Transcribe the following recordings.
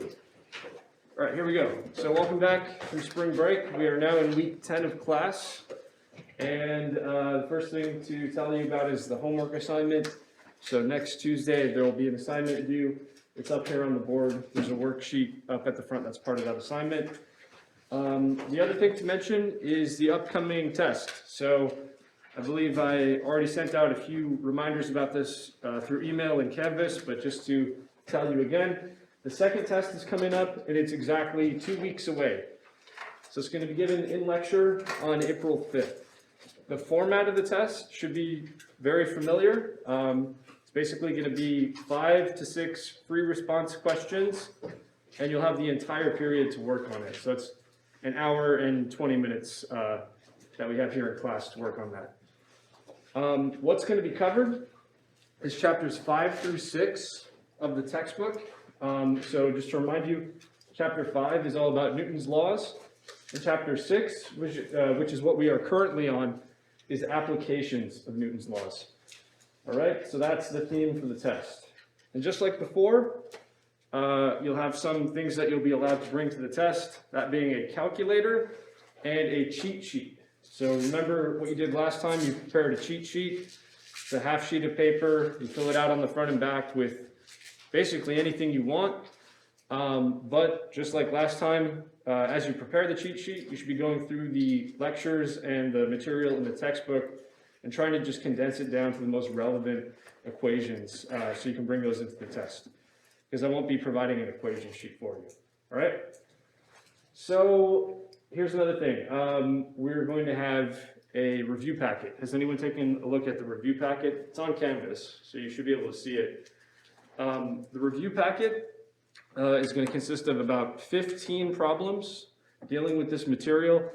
All right, here we go. So welcome back from spring break. We are now in week 10 of class. And the first thing to tell you about is the homework assignment. So next Tuesday, there will be an assignment due. It's up here on the board. There's a worksheet up at the front that's part of that assignment. The other thing to mention is the upcoming test. So I believe I already sent out a few reminders about this through email and Canvas, but just to tell you again, the second test is coming up and it's exactly 2 weeks away. So it's going to be given in lecture on April 5th. The format of the test should be very familiar. It's basically going to be 5 to 6 free response questions, and you'll have the entire period to work on it. So it's an hour and 20 minutes that we have here in class to work on that. What's going to be covered is chapters 5 through 6 of the textbook. So just to remind you, chapter 5 is all about Newton's laws, and chapter 6, which is what we are currently on, is applications of Newton's laws. All right, so that's the theme for the test. And just like before, you'll have some things that you'll be allowed to bring to the test, that being a calculator and a cheat sheet. So remember what you did last time, you prepared a cheat sheet. It's a half sheet of paper, you fill it out on the front and back with basically anything you want. But just like last time, as you prepare the cheat sheet, you should be going through the lectures and the material in the textbook and trying to just condense it down to the most relevant equations so you can bring those into the test. Because I won't be providing an equation sheet for you. All right? So here's another thing. We're going to have a review packet. Has anyone taken a look at the review packet? It's on Canvas, so you should be able to see it. The review packet is going to consist of about 15 problems dealing with this material.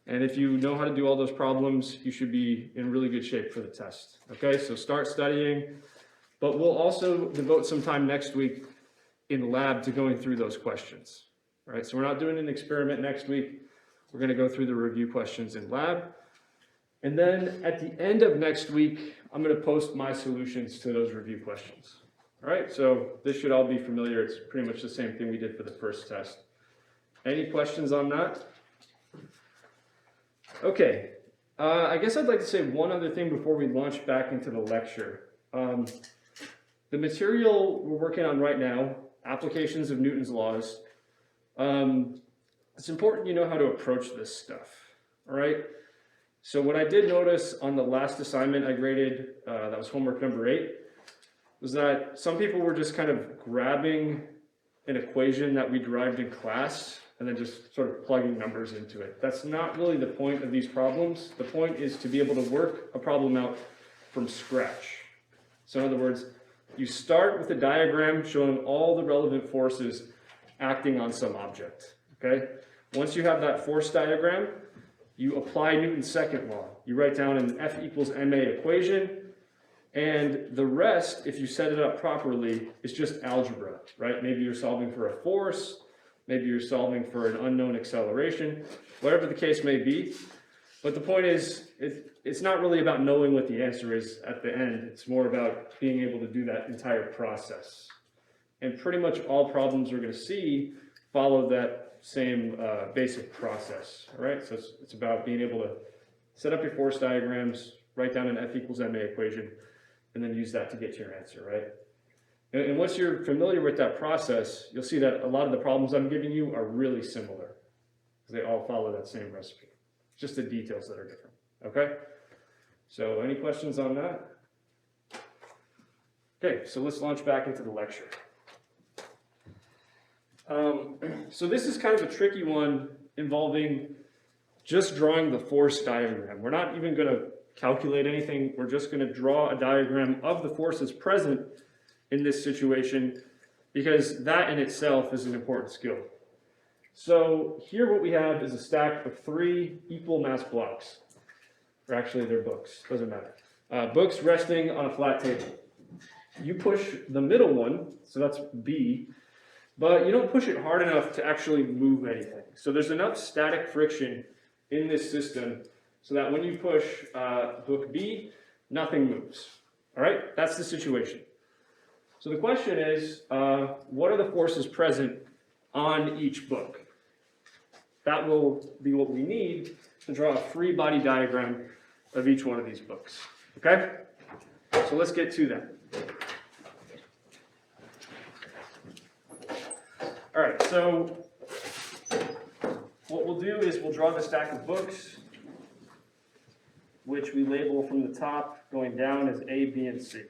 And if you know how to do all those problems, you should be in really good shape for the test. Okay, so start studying. But we'll also devote some time next week in lab to going through those questions. All right, so we're not doing an experiment next week. We're going to go through the review questions in lab. And then at the end of next week, I'm going to post my solutions to those review questions. All right, so this should all be familiar. It's pretty much the same thing we did for the first test. Any questions on that? Okay, I guess I'd like to say one other thing before we launch back into the lecture. The material we're working on right now, applications of Newton's laws, it's important you know how to approach this stuff, all right? So what I did notice on the last assignment I graded, that was homework number 8, was that some people were just kind of grabbing an equation that we derived in class and then just sort of plugging numbers into it. That's not really the point of these problems. The point is to be able to work a problem out from scratch. So in other words, you start with a diagram showing all the relevant forces acting on some object, okay? Once you have that force diagram, you apply Newton's second law. You write down an F equals ma equation, and the rest, if you set it up properly, is just algebra, right? Maybe you're solving for a force, maybe you're solving for an unknown acceleration, whatever the case may be. But the point is, it's not really about knowing what the answer is at the end. It's more about being able to do that entire process. And pretty much all problems we're going to see follow that same basic process, all right? So it's about being able to set up your force diagrams, write down an F equals ma equation, and then use that to get to your answer, right? And once you're familiar with that process, you'll see that a lot of the problems I'm giving you are really similar, because they all follow that same recipe. It's just the details that are different, okay? So any questions on that? Okay, so let's launch back into the lecture. So this is kind of a tricky one involving just drawing the force diagram. We're not even going to calculate anything. We're just going to draw a diagram of the forces present in this situation, because that in itself is an important skill. So here what we have is a stack of 3 equal mass blocks. Or actually they're books, doesn't matter. Books resting on a flat table. You push the middle one, so that's B, but you don't push it hard enough to actually move anything. So there's enough static friction in this system so that when you push book B, nothing moves. All right, that's the situation. So the question is, what are the forces present on each book. That will be what we need to draw a free body diagram of each one of these books. Okay? So let's get to that. All right, so what we'll do is we'll draw the stack of books, which we label from the top going down as A, B, and C.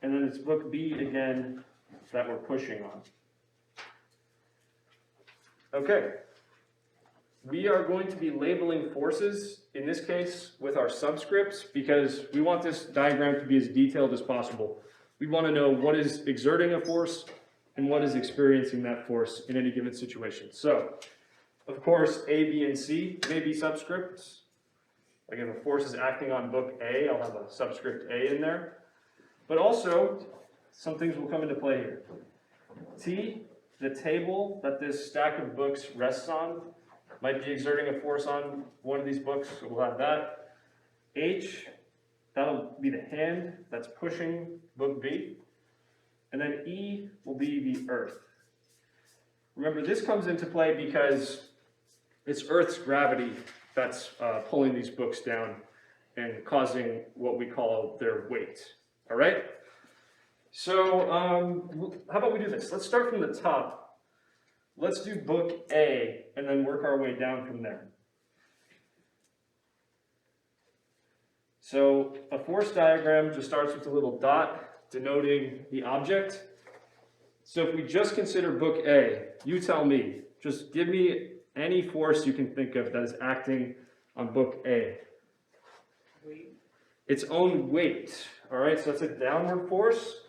And then it's book B again that we're pushing on. Okay. We are going to be labeling forces, in this case, with our subscripts, because we want this diagram to be as detailed as possible. We want to know what is exerting a force and what is experiencing that force in any given situation. So, of course, A, B, and C may be subscripts. Like if a force is acting on book A, I'll have a subscript A in there. But also, some things will come into play here. T, the table that this stack of books rests on, might be exerting a force on one of these books, so we'll have that. H, that'll be the hand that's pushing book B. And then E will be the earth. Remember, this comes into play because it's Earth's gravity that's pulling these books down and causing what we call their weight. All right? So how about we do this? Let's start from the top. Let's do book A and then work our way down from there. So a force diagram just starts with a little dot denoting the object. So if we just consider book A, you tell me, just give me any force you can think of that is acting on book A. Weight. Its own weight. All right, so it's a downward force,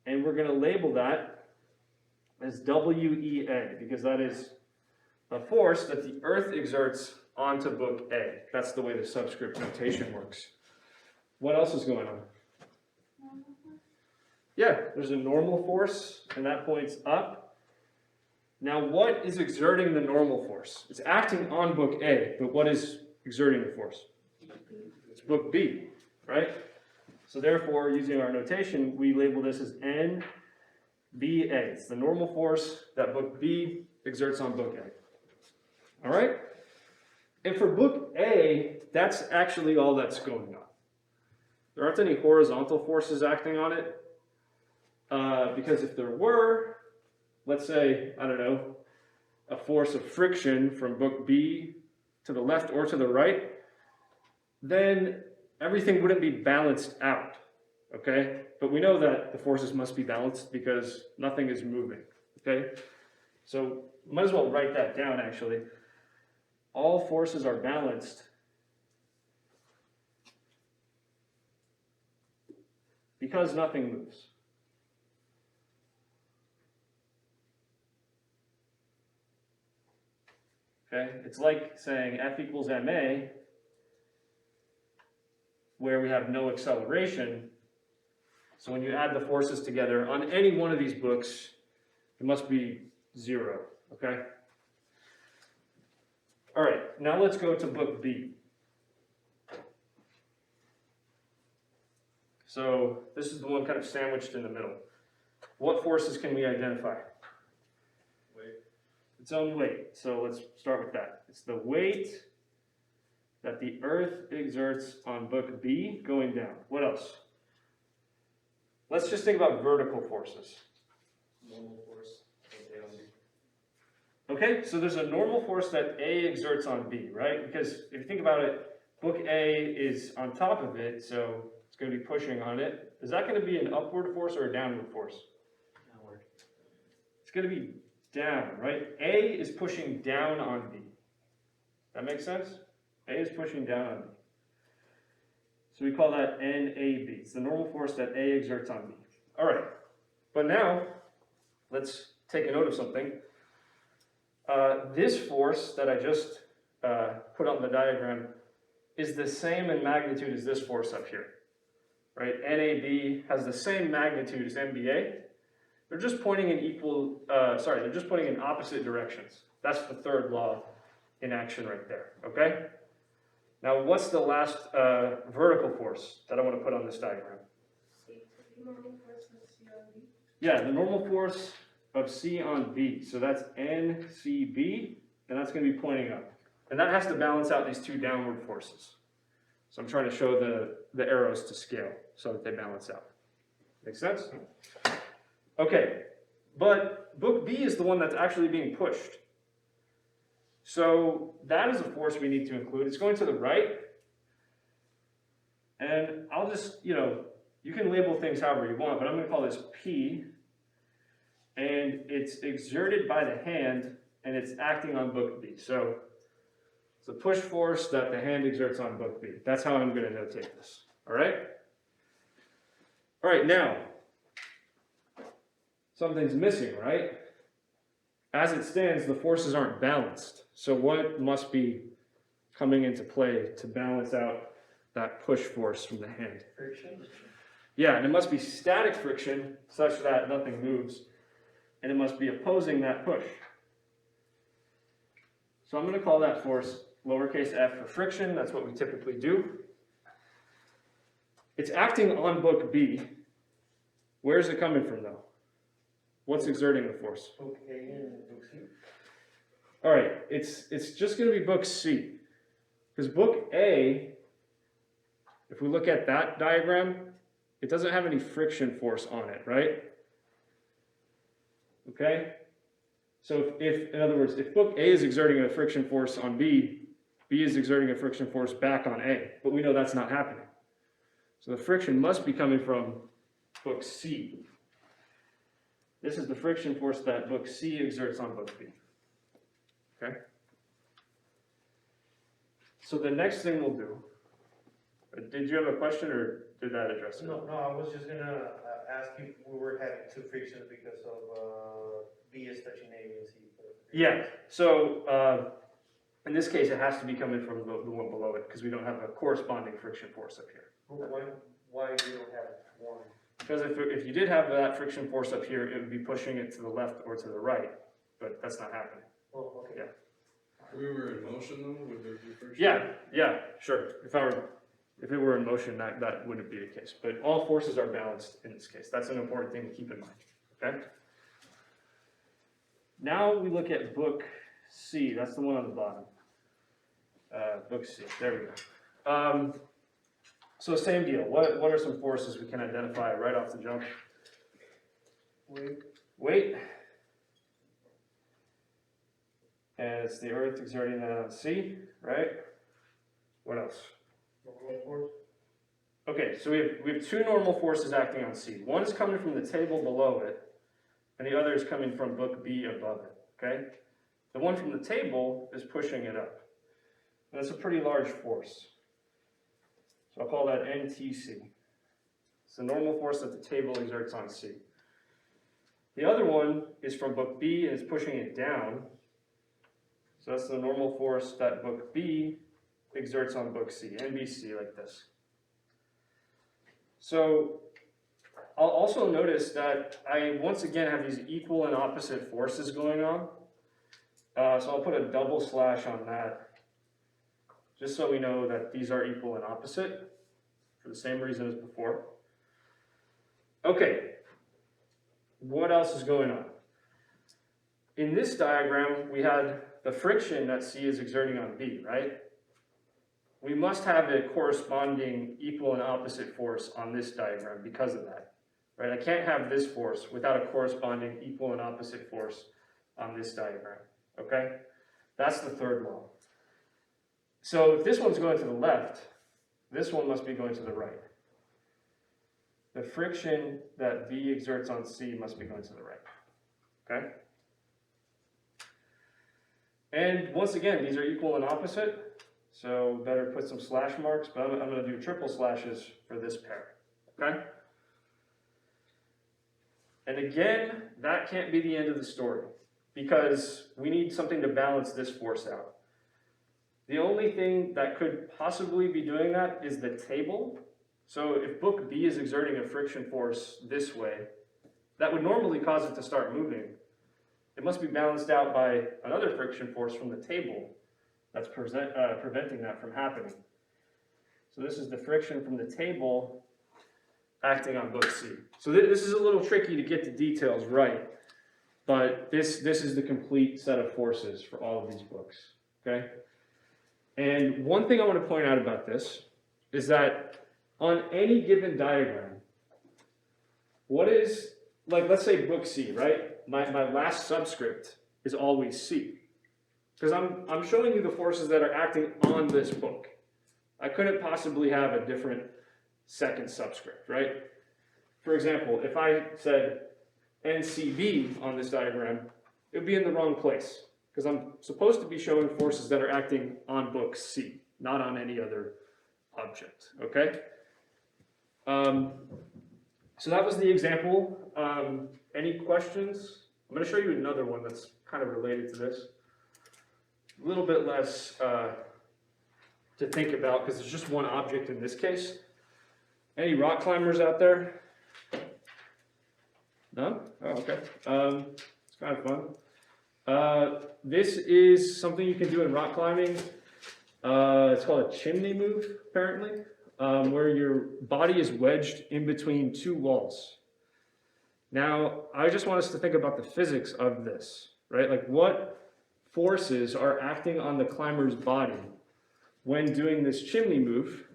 and we're going to label that as WEA, because that is a force that the Earth exerts onto book A. That's the way the subscript notation works. What else is going on? Yeah, there's a normal force, and that points up. Now, what is exerting the normal force? It's acting on book A, but what is exerting the force? It's book B, right? So therefore, using our notation, we label this as NBA. It's the normal force that book B exerts on book A. All right? And for book A, that's actually all that's going on. There aren't any horizontal forces acting on it. Because if there were, let's say, I don't know, a force of friction from book B to the left or to the right, then everything wouldn't be balanced out, okay? But we know that the forces must be balanced because nothing is moving, okay? So might as well write that down, actually. All forces are balanced because nothing moves. Okay? It's like saying F equals ma, where we have no acceleration. So when you add the forces together on any one of these books, it must be 0, okay? All right, now let's go to book B. So this is the one kind of sandwiched in the middle. What forces can we identify? Weight. Its own weight. So let's start with that. It's the weight that the Earth exerts on book B going down. What else? Let's just think about vertical forces. Normal force. Okay, so there's a normal force that A exerts on B, right? Because if you think about it, book A is on top of it, so it's going to be pushing on it. Is that going to be an upward force or a downward force? Downward. It's going to be down, right? A is pushing down on B. That makes sense? A is pushing down on B. So we call that NAB. It's the normal force that A exerts on B. All right, but now let's take a note of something. This force that I just put on the diagram is the same in magnitude as this force up here, right? NAB has the same magnitude as MBA. They're just pointing in they're just pointing in opposite directions. That's the third law in action right there, okay? Now, what's the last vertical force that I want to put on this diagram? Yeah, the normal force of C on B. So that's NCB, and that's going to be pointing up. And that has to balance out these two downward forces. So I'm trying to show the arrows to scale so that they balance out. Make sense? Okay, but book B is the one that's actually being pushed. So that is a force we need to include. It's going to the right. And I'll just, you can label things however you want, but I'm going to call this P. And it's exerted by the hand, and it's acting on book B. So it's a push force that the hand exerts on book B. That's how I'm going to notate this. All right? All right, now, something's missing, right? As it stands, the forces aren't balanced. So what must be coming into play to balance out that push force from the hand? Friction? Yeah, and it must be static friction such that nothing moves. And it must be opposing that push. So I'm going to call that force lowercase f for friction. That's what we typically do. It's acting on book B. Where's it coming from, though? What's exerting the force? Book A and book C. All right, it's just going to be book C. Because book A, if we look at that diagram, it doesn't have any friction force on it, right? Okay? So in other words, if book A is exerting a friction force on B, B is exerting a friction force back on A. But we know that's not happening. So the friction must be coming from book C. This is the friction force that book C exerts on book B. Okay? So the next thing we'll do, did you have a question or did that address it? No, I was just gonna ask you if we were having two frictions because of B is touching A and C. Yeah, so in this case it has to be coming from the one below it because we don't have a corresponding friction force up here. Why we don't have one? Because if you did have that friction force up here, it would be pushing it to the left or to the right, but that's not happening. Oh, okay. Yeah. If we were in motion though, would there be friction? Yeah, sure. If it were in motion, that wouldn't be the case. But all forces are balanced in this case. That's an important thing to keep in mind. Okay? Now we look at book C. That's the one on the bottom. Book C. There we go. So same deal. What are some forces we can identify right off the jump? Weight. And it's the Earth exerting that on C, right? What else? Okay, so we have two normal forces acting on C. One is coming from the table below it, and the other is coming from book B above it, okay? The one from the table is pushing it up. And that's a pretty large force. So I'll call that NTC. It's the normal force that the table exerts on C. The other one is from book B and it's pushing it down. So that's the normal force that book B exerts on book C, NBC, like this. So I'll also notice that I once again have these equal and opposite forces going on. So I'll put a double slash on that, just so we know that these are equal and opposite, for the same reason as before. Okay, what else is going on? In this diagram, we had the friction that C is exerting on B, right? We must have a corresponding equal and opposite force on this diagram because of that, right? I can't have this force without a corresponding equal and opposite force on this diagram, okay? That's the third law. So if this one's going to the left, this one must be going to the right. The friction that B exerts on C must be going to the right, okay? And once again, these are equal and opposite. So better put some slash marks, but I'm going to do triple slashes for this pair, okay? And again, that can't be the end of the story because we need something to balance this force out. The only thing that could possibly be doing that is the table. So if book B is exerting a friction force this way, that would normally cause it to start moving. It must be balanced out by another friction force from the table that's preventing that from happening. So this is the friction from the table acting on book C. So this is a little tricky to get the details right, but this is the complete set of forces for all of these books, okay? And one thing I want to point out about this is that on any given diagram, what is, like, let's say book C, right? My last subscript is always C. Because I'm showing you the forces that are acting on this book. I couldn't possibly have a different second subscript, right? For example, if I said NCB on this diagram, it would be in the wrong place. Because I'm supposed to be showing forces that are acting on book C, not on any other object, okay? So that was the example. Any questions? I'm going to show you another one that's kind of related to this. A little bit less to think about because there's just one object in this case. Any rock climbers out there? No? Oh, okay. It's kind of fun. This is something you can do in rock climbing. It's called a chimney move, apparently, where your body is wedged in between two walls. Now, I just want us to think about the physics of this, right? Like, what forces are acting on the climber's body when doing this chimney move,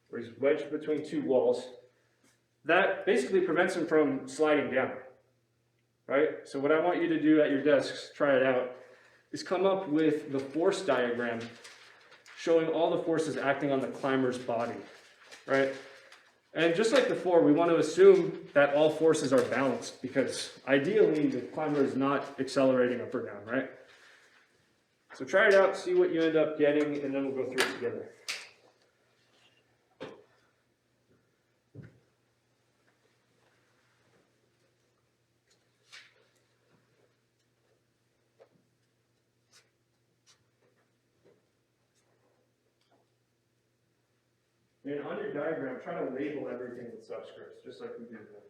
where he's wedged between two walls, that basically prevents him from sliding down, right? So what I want you to do at your desks, try it out, is come up with the force diagram showing all the forces acting on the climber's body, right? And just like before, we want to assume that all forces are balanced because ideally the climber is not accelerating up or down, right? So try it out, see what you end up getting, and then we'll go through it together. And on your diagram, try to label everything with subscripts, just like we did there.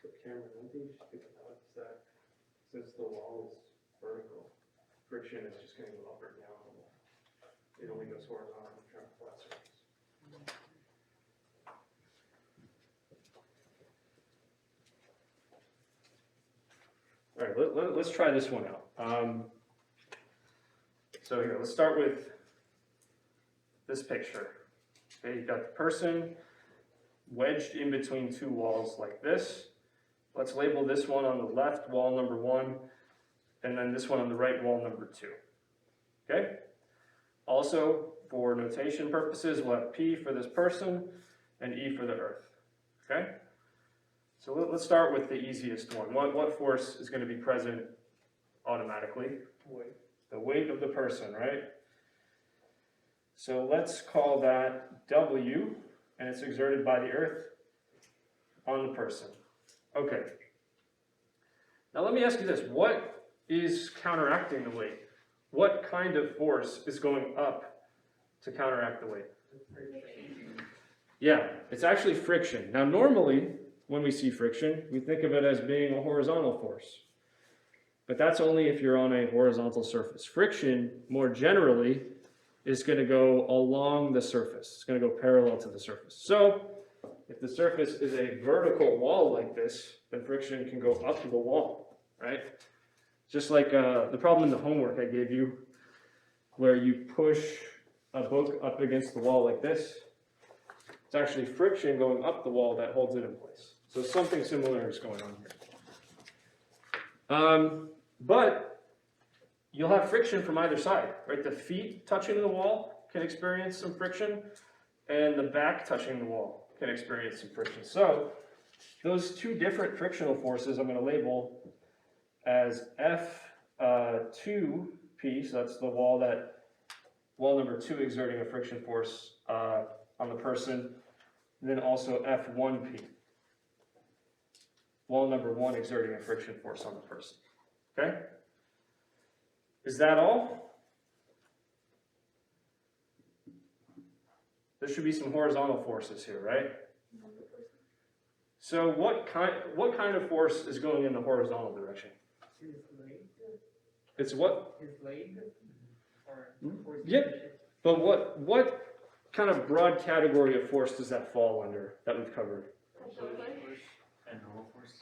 So Cameron, one thing you should think about is that since the wall is vertical, friction is just going to go up or down. It only goes horizontal if you're on a flat surface. All right, let's try this one out. So here, let's start with this picture. Okay, you've got the person wedged in between two walls like this. Let's label this one on the left, wall number 1, and then this one on the right, wall number 2. Okay? Also, for notation purposes, we'll have P for this person and E for the earth. Okay? So let's start with the easiest one. What force is going to be present automatically? Weight. The weight of the person, right? So let's call that W, and it's exerted by the earth on the person. Okay. Now let me ask you this. What is counteracting the weight? What kind of force is going up to counteract the weight? Yeah, it's actually friction. Now, normally, when we see friction, we think of it as being a horizontal force. But that's only if you're on a horizontal surface. Friction, more generally, is going to go along the surface. It's going to go parallel to the surface. So, if the surface is a vertical wall like this, then friction can go up the wall, right? Just like the problem in the homework I gave you, where you push a book up against the wall like this. It's actually friction going up the wall that holds it in place. So something similar is going on here. But you'll have friction from either side, right? The feet touching the wall can experience some friction, and the back touching the wall can experience some friction. So those two different frictional forces I'm going to label as F2P, so that's the wall number 2 exerting a friction force on the person, and then also F1P, wall number 1 exerting a friction force on the person. Okay? Is that all? There should be some horizontal forces here, right? So what kind of force is going in the horizontal direction? His leg? It's what? His leg? Or Yep. But what kind of broad category of force does that fall under that we've covered? And normal force?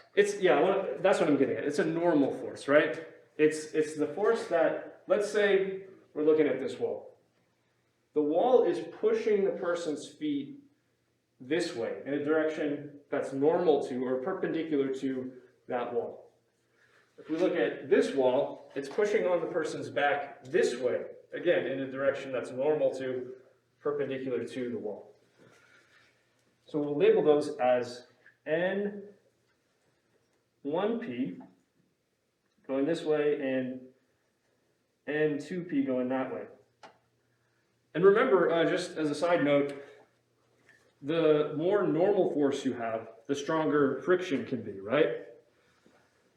That's what I'm getting at. It's a normal force, right? It's the force that, let's say we're looking at this wall. The wall is pushing the person's feet this way in a direction that's normal to or perpendicular to that wall. If we look at this wall, it's pushing on the person's back this way, again, in a direction that's normal to, perpendicular to the wall. So we'll label those as N1P going this way and N2P going that way. And remember, just as a side note, the more normal force you have, the stronger friction can be, right?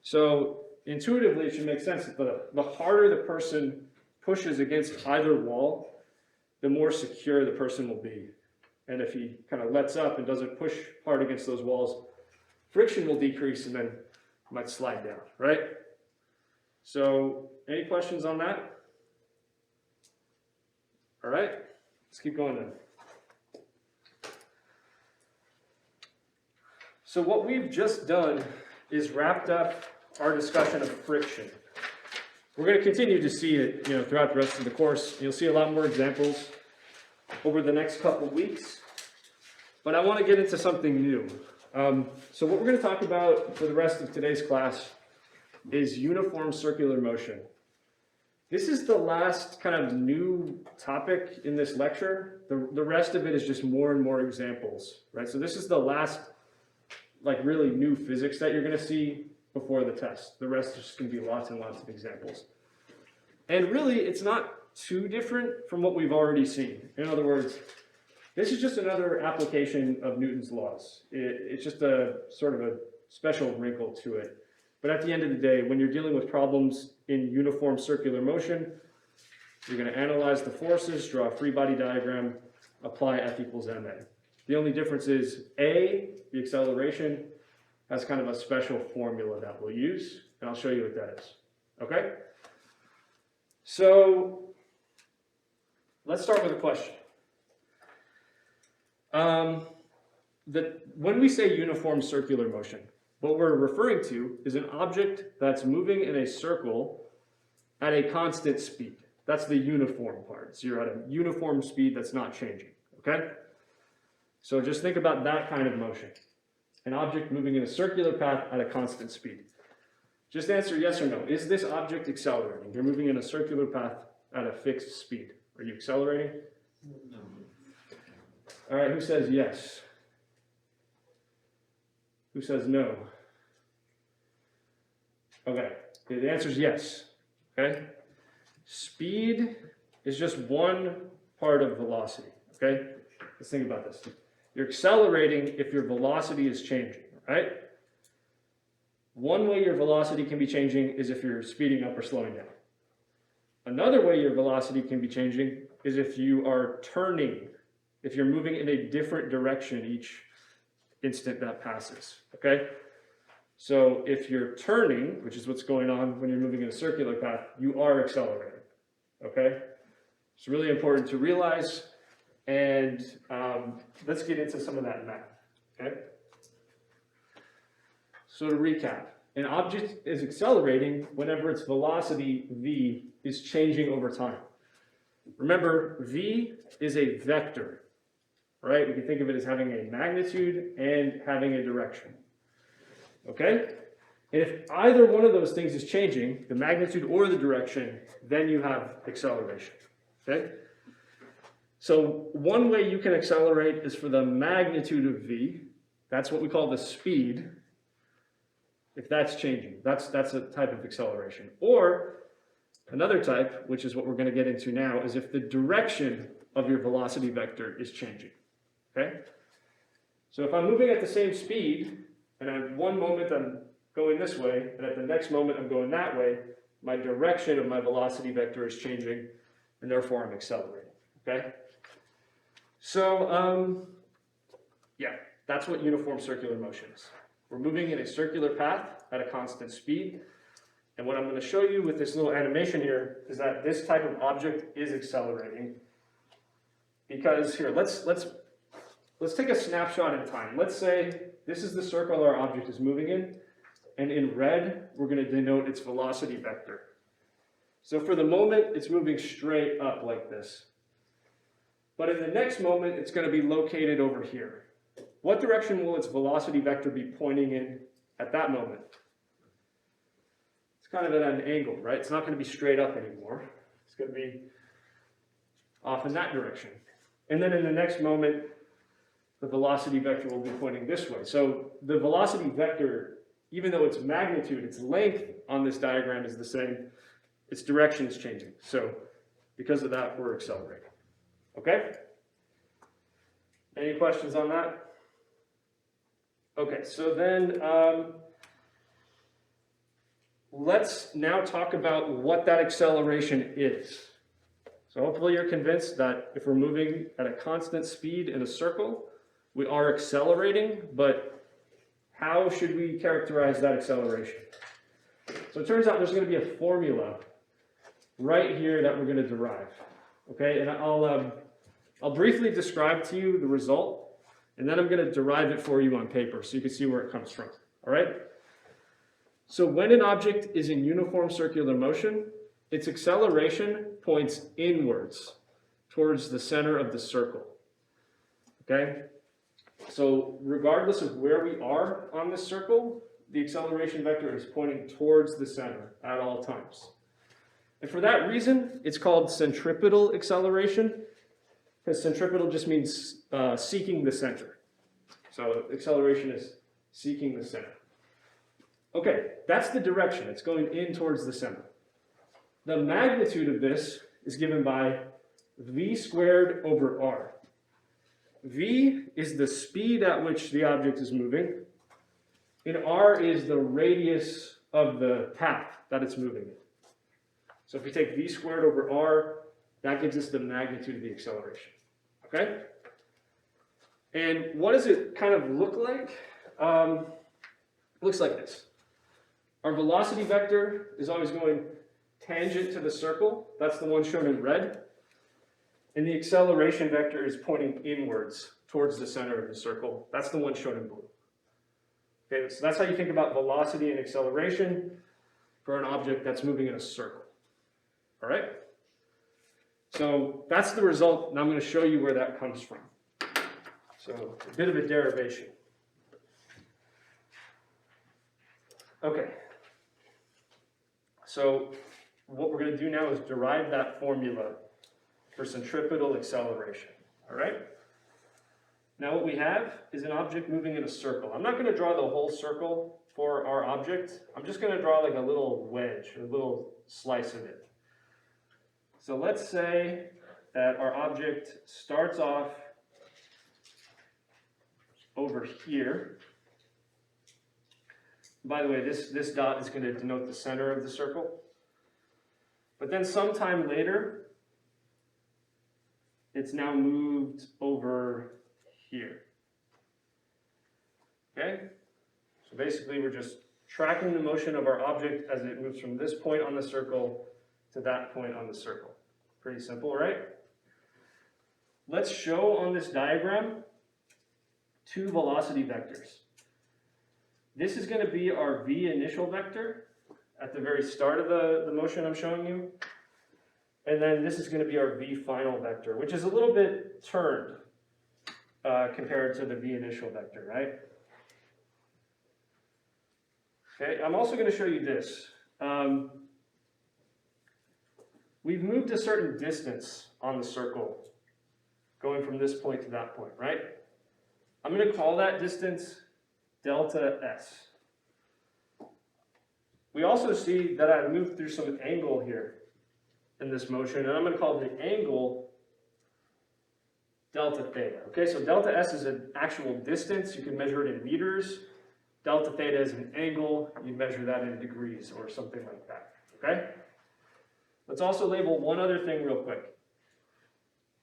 So intuitively, it should make sense that the harder the person pushes against either wall, the more secure the person will be. And if he kind of lets up and doesn't push hard against those walls, friction will decrease and then might slide down, right? So any questions on that? All right, let's keep going then. So what we've just done is wrapped up our discussion of friction. We're going to continue to see it, throughout the rest of the course. You'll see a lot more examples over the next couple of weeks. But I want to get into something new. So what we're going to talk about for the rest of today's class is uniform circular motion. This is the last kind of new topic in this lecture. The rest of it is just more and more examples, right? So this is the last, really new physics that you're going to see before the test. The rest is just going to be lots and lots of examples. And really, it's not too different from what we've already seen. In other words, this is just another application of Newton's laws. It's just a sort of a special wrinkle to it. But at the end of the day, when you're dealing with problems in uniform circular motion, you're going to analyze the forces, draw a free body diagram, apply F equals ma. The only difference is A, the acceleration, has kind of a special formula that we'll use, and I'll show you what that is. Okay? So let's start with a question. When we say uniform circular motion, what we're referring to is an object that's moving in a circle at a constant speed. That's the uniform part. So you're at a uniform speed that's not changing, okay? So just think about that kind of motion. An object moving in a circular path at a constant speed. Just answer yes or no. Is this object accelerating? You're moving in a circular path at a fixed speed. Are you accelerating? No. All right, who says yes? Who says no? Okay, the answer is yes. Okay? Speed is just one part of velocity. Okay? Let's think about this. You're accelerating if your velocity is changing, right? One way your velocity can be changing is if you're speeding up or slowing down. Another way your velocity can be changing is if you are turning if you're moving in a different direction each instant that passes, okay? So if you're turning, which is what's going on when you're moving in a circular path, you are accelerating, okay? It's really important to realize, and let's get into some of that math, okay? So to recap, an object is accelerating whenever its velocity v is changing over time. Remember, v is a vector, right? We can think of it as having a magnitude and having a direction, okay? And if either one of those things is changing, the magnitude or the direction, then you have acceleration, okay? So one way you can accelerate is for the magnitude of v. That's what we call the speed. If that's changing, that's a type of acceleration. Or another type, which is what we're going to get into now, is if the direction of your velocity vector is changing, okay? So if I'm moving at the same speed, and at one moment I'm going this way, and at the next moment I'm going that way, my direction of my velocity vector is changing, and therefore I'm accelerating, okay? So, yeah, that's what uniform circular motion is. We're moving in a circular path at a constant speed, and what I'm going to show you with this little animation here is that this type of object is accelerating. Because here, let's take a snapshot in time. Let's say this is the circle our object is moving in, and in red, we're going to denote its velocity vector. So for the moment, it's moving straight up like this. But in the next moment, it's going to be located over here. What direction will its velocity vector be pointing in at that moment? It's kind of at an angle, right? It's not going to be straight up anymore. It's going to be off in that direction. And then in the next moment, the velocity vector will be pointing this way. So the velocity vector, even though its magnitude, its length on this diagram is the same, its direction is changing. So because of that, we're accelerating. Okay? Any questions on that? Okay, so then let's now talk about what that acceleration is. So hopefully you're convinced that if we're moving at a constant speed in a circle, we are accelerating, but how should we characterize that acceleration? So it turns out there's going to be a formula right here that we're going to derive. Okay, and I'll briefly describe to you the result, and then I'm going to derive it for you on paper so you can see where it comes from. All right? So when an object is in uniform circular motion, its acceleration points inwards towards the center of the circle. Okay? So regardless of where we are on this circle, the acceleration vector is pointing towards the center at all times. And for that reason, it's called centripetal acceleration, because centripetal just means seeking the center. So acceleration is seeking the center. Okay, that's the direction. It's going in towards the center. The magnitude of this is given by v squared over r. V is the speed at which the object is moving, and r is the radius of the path that it's moving in. So if we take v squared over r, that gives us the magnitude of the acceleration. Okay? And what does it kind of look like? It looks like this. Our velocity vector is always going tangent to the circle. That's the one shown in red. And the acceleration vector is pointing inwards towards the center of the circle. That's the one shown in blue. Okay, so that's how you think about velocity and acceleration for an object that's moving in a circle. All right? So that's the result, and I'm going to show you where that comes from. So a bit of a derivation. Okay. So what we're going to do now is derive that formula for centripetal acceleration. All right? Now what we have is an object moving in a circle. I'm not going to draw the whole circle for our object. I'm just going to draw like a little wedge, a little slice of it. So let's say that our object starts off over here. By the way, this dot is going to denote the center of the circle. But then sometime later, it's now moved over here. Okay? So basically we're just tracking the motion of our object as it moves from this point on the circle to that point on the circle. Pretty simple, right? Let's show on this diagram two velocity vectors. This is going to be our v initial vector at the very start of the motion I'm showing you. And then this is going to be our v final vector, which is a little bit turned compared to the v initial vector, right? Okay, I'm also going to show you this. We've moved a certain distance on the circle, going from this point to that point, right? I'm going to call that distance delta s. We also see that I moved through some angle here in this motion, and I'm going to call the angle delta theta. Okay, so delta s is an actual distance. You can measure it in meters. Delta theta is an angle. You measure that in degrees or something like that. Okay? Let's also label one other thing real quick.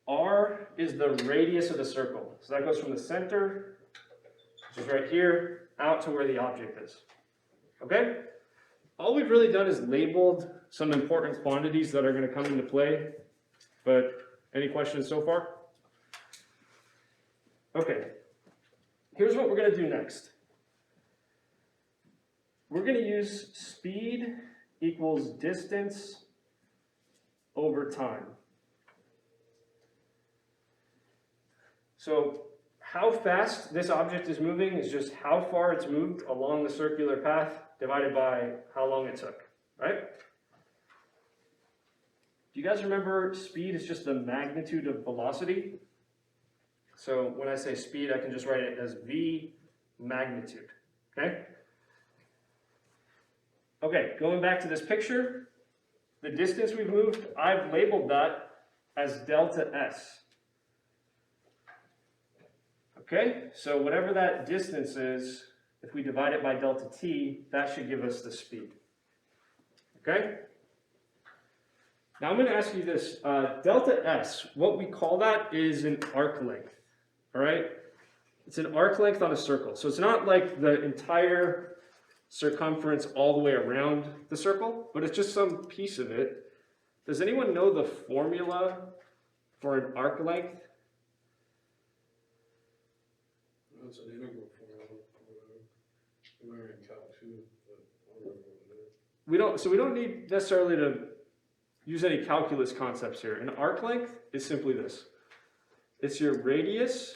R is the radius of the circle. So that goes from the center, which is right here, out to where the object is. Okay? All we've really done is labeled some important quantities that are going to come into play. But any questions so far? Okay. Here's what we're going to do next. We're going to use speed equals distance over time. So how fast this object is moving is just how far it's moved along the circular path divided by how long it took, right? Do you guys remember speed is just the magnitude of velocity? So when I say speed, I can just write it as v magnitude, okay? Okay, going back to this picture, the distance we've moved, I've labeled that as delta s. Okay, so whatever that distance is, if we divide it by delta t, that should give us the speed. Okay? Now I'm going to ask you this. Delta s, what we call that is an arc length. All right? It's an arc length on a circle. So it's not like the entire circumference all the way around the circle, but it's just some piece of it. Does anyone know the formula for an arc length? It's an integral formula. We learned in Calc 2, but I don't remember what it is. We don't need necessarily to use any calculus concepts here. An arc length is simply this. It's your radius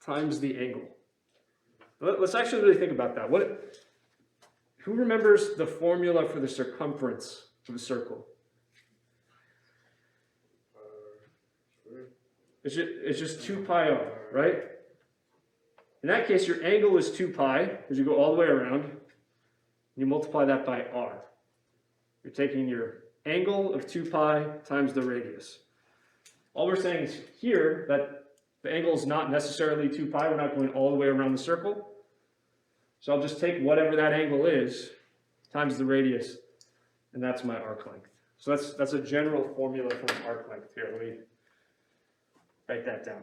times the angle. Let's actually really think about that. Who remembers the formula for the circumference of a circle? Sure. It's just 2 pi r, right? In that case, your angle is 2 pi, because you go all the way around. You multiply that by r. You're taking your angle of 2 pi times the radius. All we're saying is here that the angle is not necessarily 2 pi. We're not going all the way around the circle. So I'll just take whatever that angle is times the radius, and that's my arc length. So that's a general formula for an arc length. Here, let me write that down.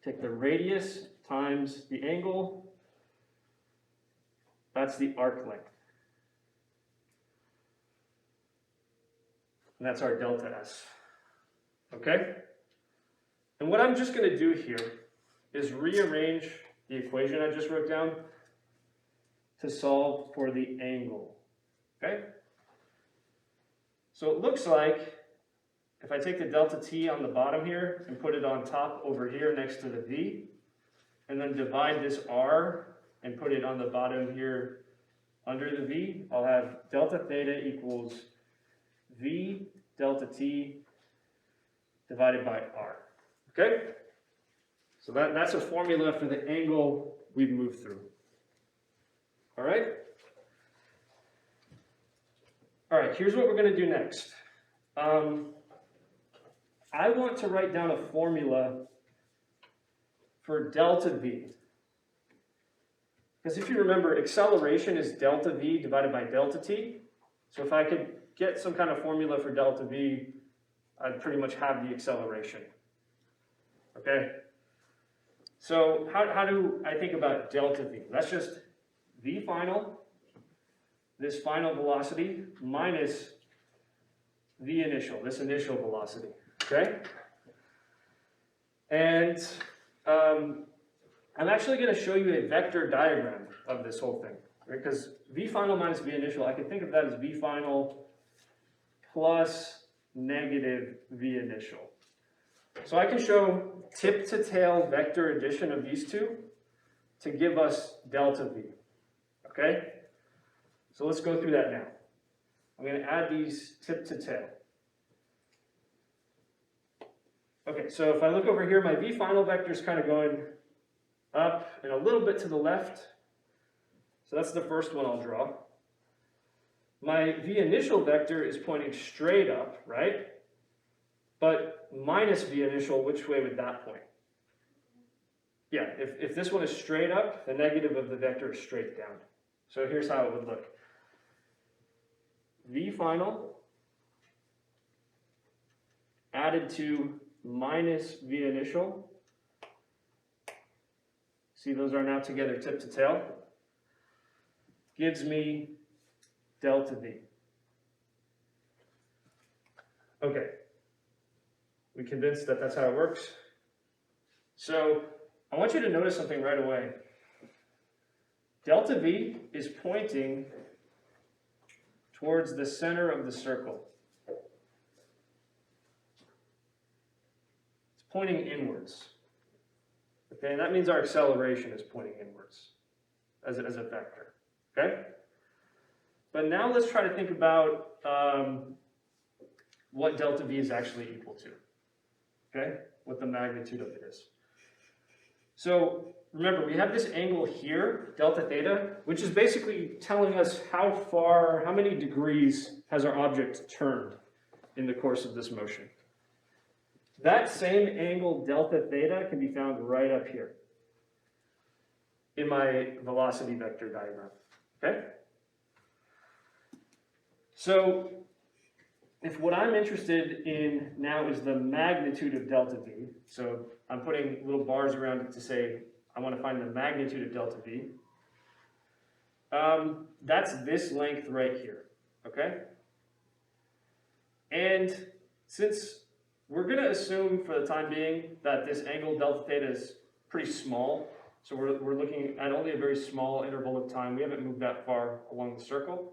Take the radius times the angle. That's the arc length. And that's our delta s. Okay? And what I'm just going to do here is rearrange the equation I just wrote down to solve for the angle. Okay? So it looks like if I take the delta t on the bottom here and put it on top over here next to the v, and then divide this r and put it on the bottom here under the v, I'll have delta theta equals v delta t divided by r. Okay? So that's a formula for the angle we've moved through. All right? All right, here's what we're going to do next. I want to write down a formula for delta v. Because if you remember, acceleration is delta v divided by delta t. So if I could get some kind of formula for delta v, I'd pretty much have the acceleration. okay? So how do I think about delta V? That's just V final, this final velocity, minus V initial, this initial velocity, okay? And I'm actually going to show you a vector diagram of this whole thing, right? Because V final minus V initial, I can think of that as V final plus negative V initial. So I can show tip to tail vector addition of these two to give us delta V, okay? So let's go through that now. I'm going to add these tip to tail. Okay, so if I look over here, my V final vector is kind of going up and a little bit to the left. So that's the first one I'll draw. My V initial vector is pointing straight up, right? But minus V initial, which way would that point? Yeah, if this one is straight up, the negative of the vector is straight down. So here's how it would look. V final added to minus V initial. See, those are now together tip to tail. Gives me delta V. Okay. We convinced that that's how it works? So I want you to notice something right away. Delta V is pointing towards the center of the circle. It's pointing inwards. Okay, and that means our acceleration is pointing inwards as a vector. Okay? But now let's try to think about what delta V is actually equal to. Okay? What the magnitude of it is. So remember, we have this angle here, delta theta, which is basically telling us how many degrees has our object turned in the course of this motion. That same angle, delta theta, can be found right up here in my velocity vector diagram. Okay? So if what I'm interested in now is the magnitude of delta V, so I'm putting little bars around it to say I want to find the magnitude of delta V, that's this length right here, okay? And since we're going to assume for the time being that this angle delta theta is pretty small, so we're looking at only a very small interval of time. We haven't moved that far along the circle.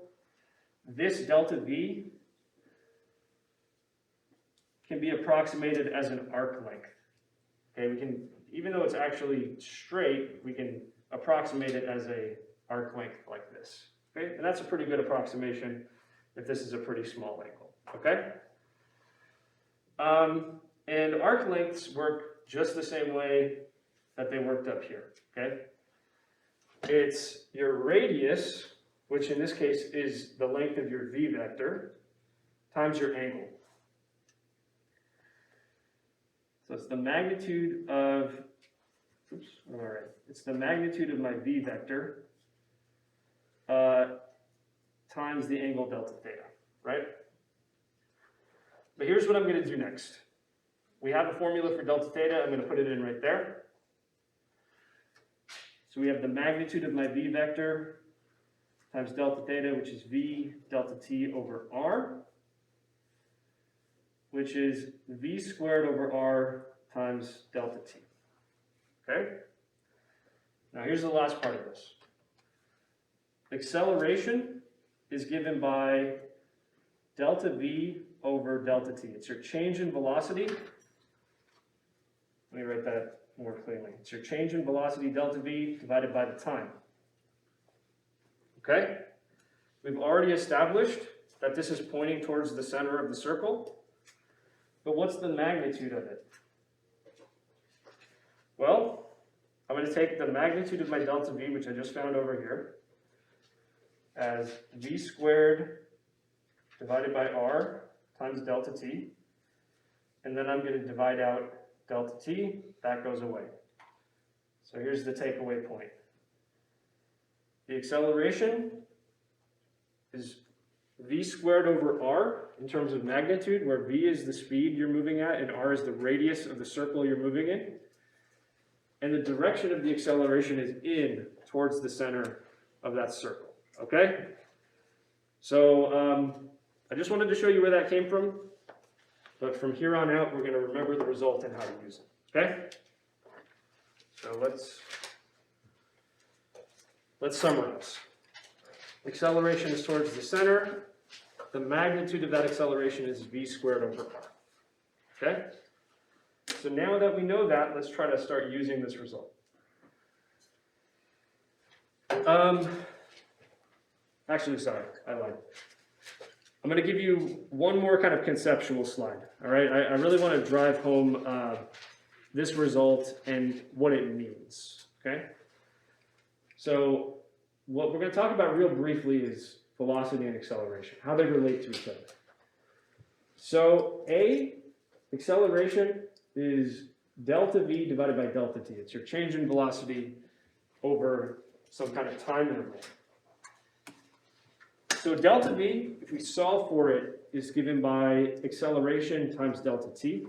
This delta V can be approximated as an arc length. Okay, we can, even though it's actually straight, we can approximate it as a arc length like this. Okay, and that's a pretty good approximation if this is a pretty small angle. Okay, and arc lengths work just the same way that they worked up here. Okay, it's your radius, which in this case is the length of your V vector, times your angle. So it's the magnitude of, it's the magnitude of my V vector times the angle delta theta, right? But here's what I'm going to do next. We have a formula for delta theta. I'm going to put it in right there. So we have the magnitude of my V vector times delta theta, which is V delta T over R, which is V squared over R times delta T. Okay? Now here's the last part of this. Acceleration is given by delta V over delta T. It's your change in velocity. Let me write that more clearly. It's your change in velocity delta V divided by the time. Okay? We've already established that this is pointing towards the center of the circle. But what's the magnitude of it? Well, I'm going to take the magnitude of my delta V, which I just found over here, as V squared divided by R times delta T. And then I'm going to divide out delta T. That goes away. So here's the takeaway point. The acceleration is v squared over r in terms of magnitude, where v is the speed you're moving at and r is the radius of the circle you're moving in. And the direction of the acceleration is in towards the center of that circle, okay? So I just wanted to show you where that came from, but from here on out, we're going to remember the result and how to use it, okay? So let's summarize. Acceleration is towards the center. The magnitude of that acceleration is v squared over r, okay? So now that we know that, let's try to start using this result. Actually, sorry, I lied. I'm going to give you one more kind of conceptual slide, all right? I really want to drive home this result and what it means, okay? So what we're going to talk about real briefly is velocity and acceleration, how they relate to each other. So acceleration is delta v divided by delta t. It's your change in velocity over some kind of time interval. So delta v, if we solve for it, is given by acceleration times delta t,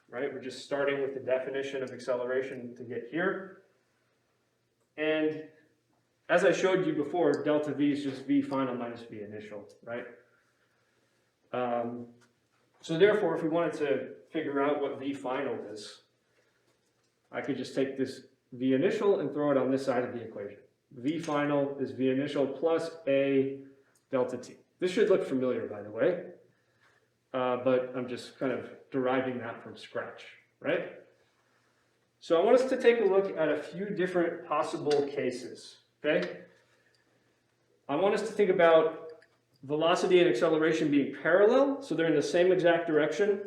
right? We're just starting with the definition of acceleration to get here. And as I showed you before, delta v is just v final minus v initial, right? So therefore, if we wanted to figure out what v final is, I could just take this v initial and throw it on this side of the equation. V final is v initial plus a delta t. This should look familiar, by the way, but I'm just kind of deriving that from scratch, right? So I want us to take a look at a few different possible cases, okay? I want us to think about velocity and acceleration being parallel, so they're in the same exact direction.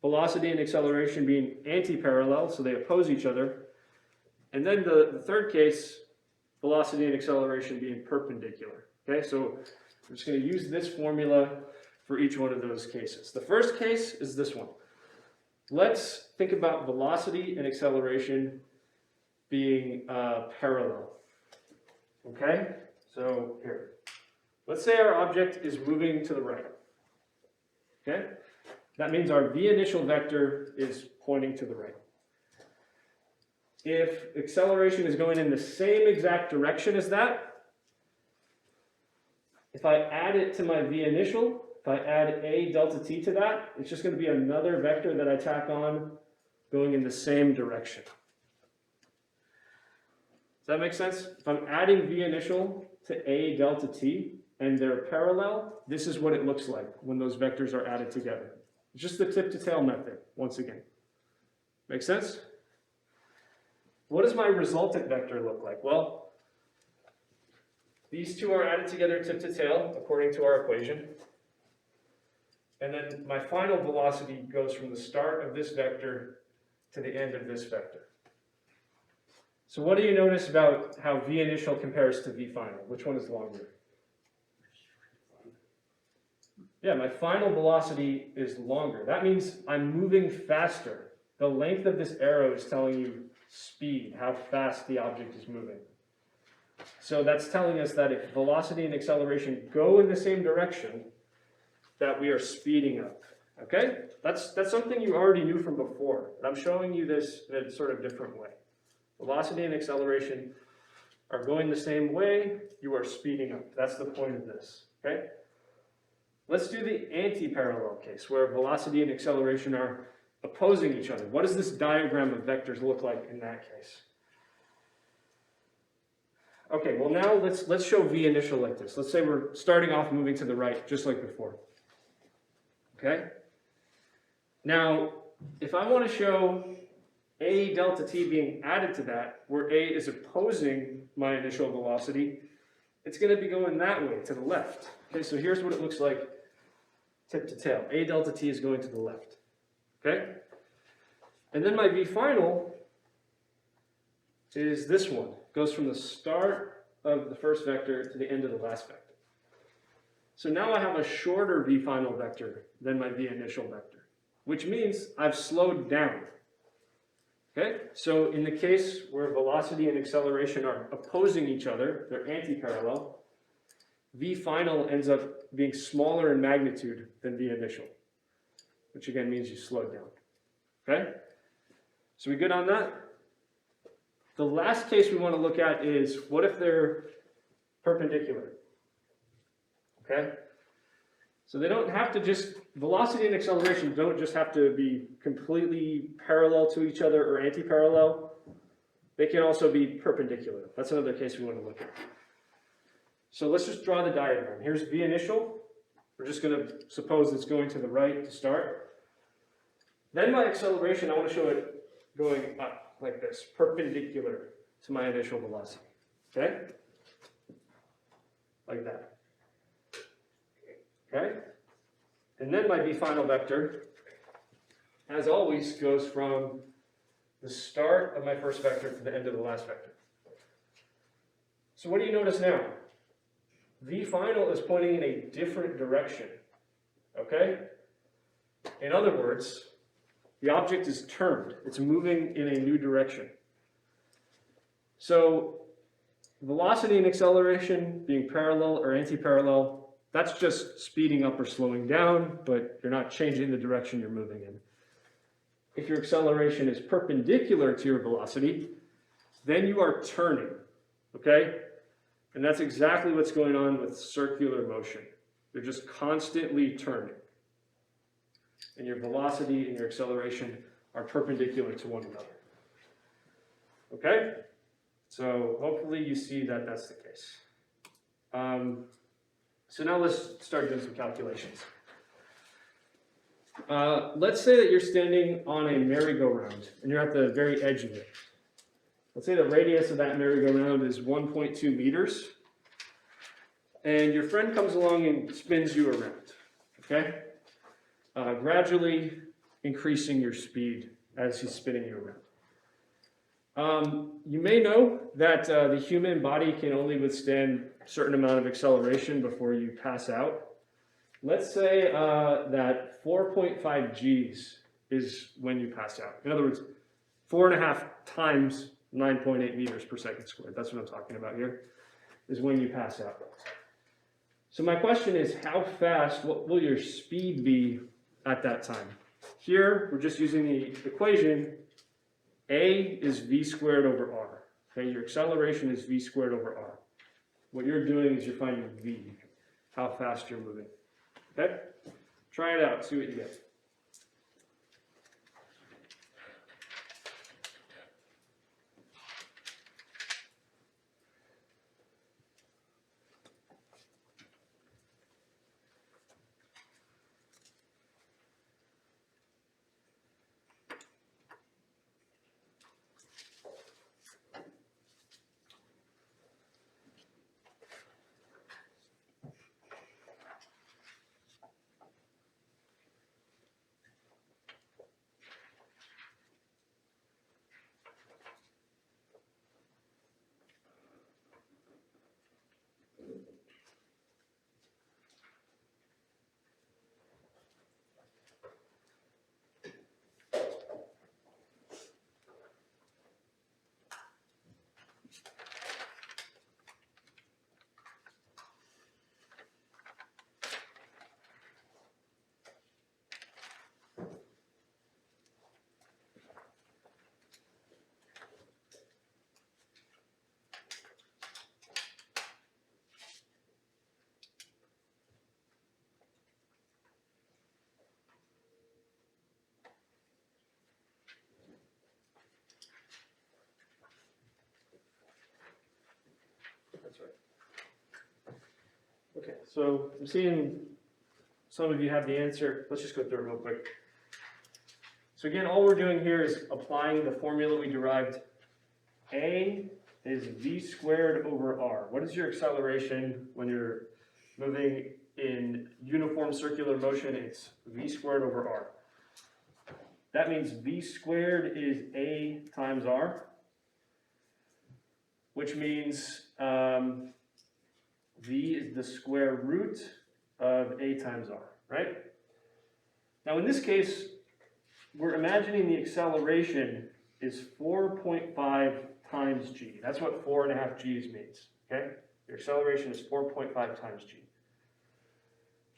Velocity and acceleration being anti-parallel, so they oppose each other. And then the third case, velocity and acceleration being perpendicular. Okay, so I'm just going to use this formula for each one of those cases. The first case is this one. Let's think about velocity and acceleration being parallel. Okay, so here. Let's say our object is moving to the right. Okay, that means our v initial vector is pointing to the right. If acceleration is going in the same exact direction as that, if I add it to my v initial, if I add a delta t to that, it's just going to be another vector that I tack on going in the same direction. Does that make sense? If I'm adding v initial to a delta t and they're parallel, this is what it looks like when those vectors are added together. It's just the tip to tail method, once again. Make sense? What does my resultant vector look like? Well, these two are added together tip to tail, according to our equation. And then my final velocity goes from the start of this vector to the end of this vector. So what do you notice about how v initial compares to v final? Which one is longer? Yeah, my final velocity is longer. That means I'm moving faster. The length of this arrow is telling you speed, how fast the object is moving. So that's telling us that if velocity and acceleration go in the same direction, that we are speeding up. Okay? That's something you already knew from before, but I'm showing you this in a sort of different way. Velocity and acceleration are going the same way, you are speeding up. That's the point of this. Okay? Let's do the anti-parallel case, where velocity and acceleration are opposing each other. What does this diagram of vectors look like in that case? Okay, well now let's show v initial like this. Let's say we're starting off moving to the right, just like before. Okay? Now, if I want to show a delta t being added to that, where a is opposing my initial velocity, it's going to be going that way, to the left. Okay, so here's what it looks like tip to tail. A delta t is going to the left. Okay? And then my v final is this one. It goes from the start of the first vector to the end of the last vector. So now I have a shorter v final vector than my v initial vector, which means I've slowed down. Okay? So in the case where velocity and acceleration are opposing each other, they're anti-parallel, V final ends up being smaller in magnitude than V initial, which again means you slowed down. Okay? So we good on that? The last case we want to look at is, what if they're perpendicular? Okay? So they don't have to just, velocity and acceleration don't just have to be completely parallel to each other or anti-parallel. They can also be perpendicular. That's another case we want to look at. So let's just draw the diagram. Here's V initial. We're just going to suppose it's going to the right to start. Then my acceleration, I want to show it going up like this, perpendicular to my initial velocity. Okay? Like that. Okay? And then my V final vector, as always, goes from the start of my first vector to the end of the last vector. So what do you notice now? V final is pointing in a different direction. Okay? In other words, the object is turned. It's moving in a new direction. So velocity and acceleration being parallel or anti-parallel, that's just speeding up or slowing down, but you're not changing the direction you're moving in. If your acceleration is perpendicular to your velocity, then you are turning, okay? And that's exactly what's going on with circular motion. They're just constantly turning. And your velocity and your acceleration are perpendicular to one another. Okay? So hopefully you see that that's the case. So now let's start doing some calculations. Let's say that you're standing on a merry-go-round and you're at the very edge of it. Let's say the radius of that merry-go-round is 1.2 meters. And your friend comes along and spins you around. Okay? Gradually increasing your speed as he's spinning you around. You may know that the human body can only withstand a certain amount of acceleration before you pass out. Let's say that 4.5 Gs is when you pass out. In other words, 4.5 times 9.8 meters per second squared. That's what I'm talking about here, is when you pass out. So my question is, how fast, what will your speed be at that time? Here, we're just using the equation. A is v squared over r. Okay, your acceleration is v squared over r. What you're doing is you're finding v, how fast you're moving. Okay? Try it out, see what you get. That's right. Okay, so I'm seeing some of you have the answer. Let's just go through it real quick. So again, all we're doing here is applying the formula we derived. A is v squared over r. What is your acceleration when you're moving in uniform circular motion? It's v squared over r. That means v squared is a times r, which means v is the square root of a times r, right? Now in this case, we're imagining the acceleration is 4.5 times g. That's what 4.5 Gs means, okay? Your acceleration is 4.5 times g.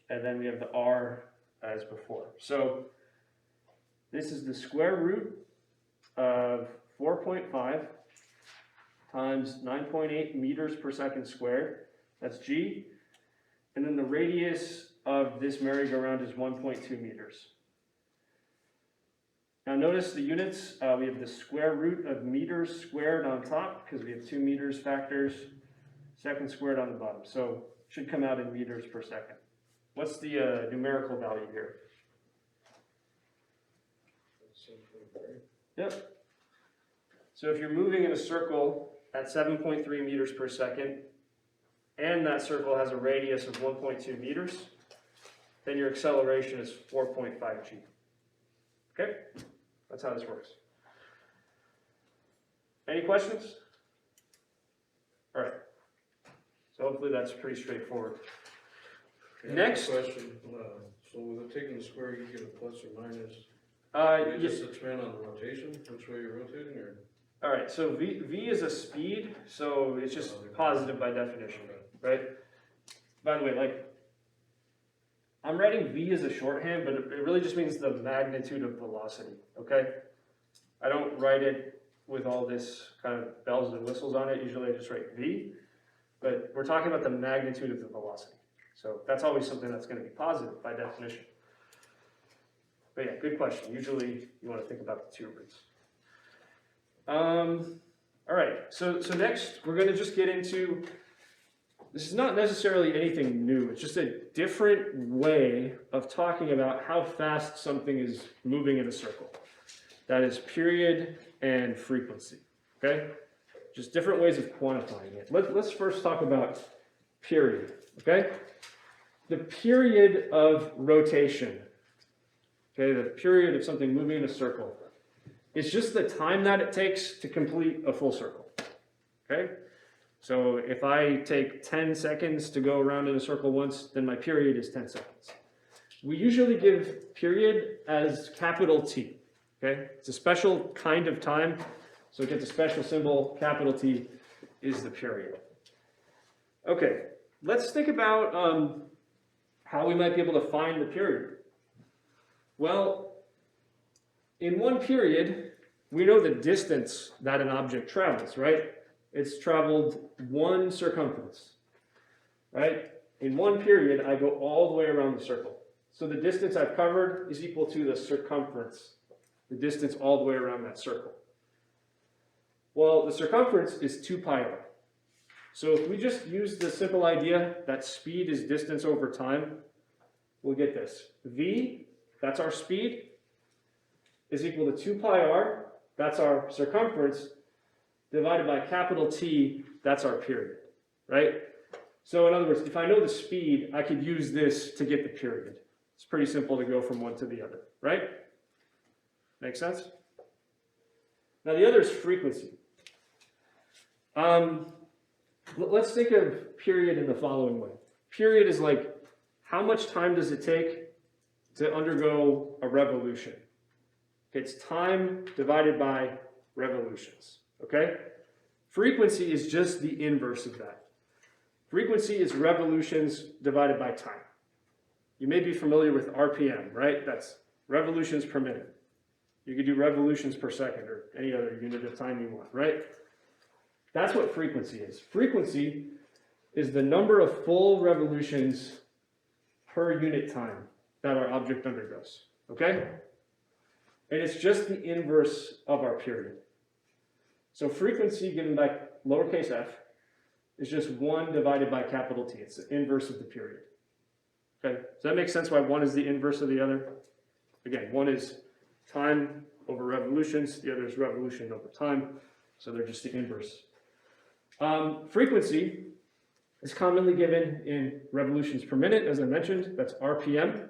And then we have the r as before. So this is the square root of 4.5 times 9.8 meters per second squared. That's g. And then the radius of this merry-go-round is 1.2 meters. Now notice the units, we have the square root of meters squared on top because we have 2 meters factors, second squared on the bottom. So it should come out in meters per second. What's the numerical value here? Yep. So if you're moving in a circle at 7.3 meters per second, and that circle has a radius of 1.2 meters, then your acceleration is 4.5 g. Okay? That's how this works. Any questions? All right. So hopefully that's pretty straightforward. Okay, Next. Question, so with taking the square, you get a plus or minus? You Yes. just expand on the rotation, which way you're rotating, or? All right, so v is a speed, so it's just positive by definition, right? By the way, like, I'm writing v as a shorthand, but it really just means the magnitude of velocity, okay? I don't write it with all this kind of bells and whistles on it. Usually I just write v, but we're talking about the magnitude of the velocity. So that's always something that's going to be positive by definition. But yeah, good question. Usually you want to think about the two roots. All right, so next we're going to just get into, this is not necessarily anything new, it's just a different way of talking about how fast something is moving in a circle. That is period and frequency, okay? Just different ways of quantifying it. Let's first talk about period, okay? The period of rotation, okay, the period of something moving in a circle, it's just the time that it takes to complete a full circle, okay? So if I take 10 seconds to go around in a circle once, then my period is 10 seconds. We usually give period as capital T, okay? It's a special kind of time, so it gets a special symbol, capital T is the period. Okay, let's think about how we might be able to find the period. Well, in one period, we know the distance that an object travels, right? It's traveled one circumference, right? In one period, I go all the way around the circle. So the distance I've covered is equal to the circumference, the distance all the way around that circle. Well, the circumference is 2 pi r. So if we just use the simple idea that speed is distance over time, we'll get this. V, that's our speed, is equal to 2 pi r, that's our circumference, divided by capital T, that's our period, right? So in other words, if I know the speed, I could use this to get the period. It's pretty simple to go from one to the other, right? Make sense? Now the other is frequency. Let's think of period in the following way. Period is like, how much time does it take to undergo a revolution? It's time divided by revolutions, okay? Frequency is just the inverse of that. Frequency is revolutions divided by time. You may be familiar with RPM, right? That's revolutions per minute. You could do revolutions per second or any other unit of time you want, right? That's what frequency is. Frequency is the number of full revolutions per unit time that our object undergoes, okay? And it's just the inverse of our period. So frequency given by lowercase f is just 1 divided by capital T. It's the inverse of the period. Okay, does that make sense why one is the inverse of the other? Again, one is time over revolutions, the other is revolution over time, so they're just the inverse. Frequency is commonly given in revolutions per minute, as I mentioned, that's RPM.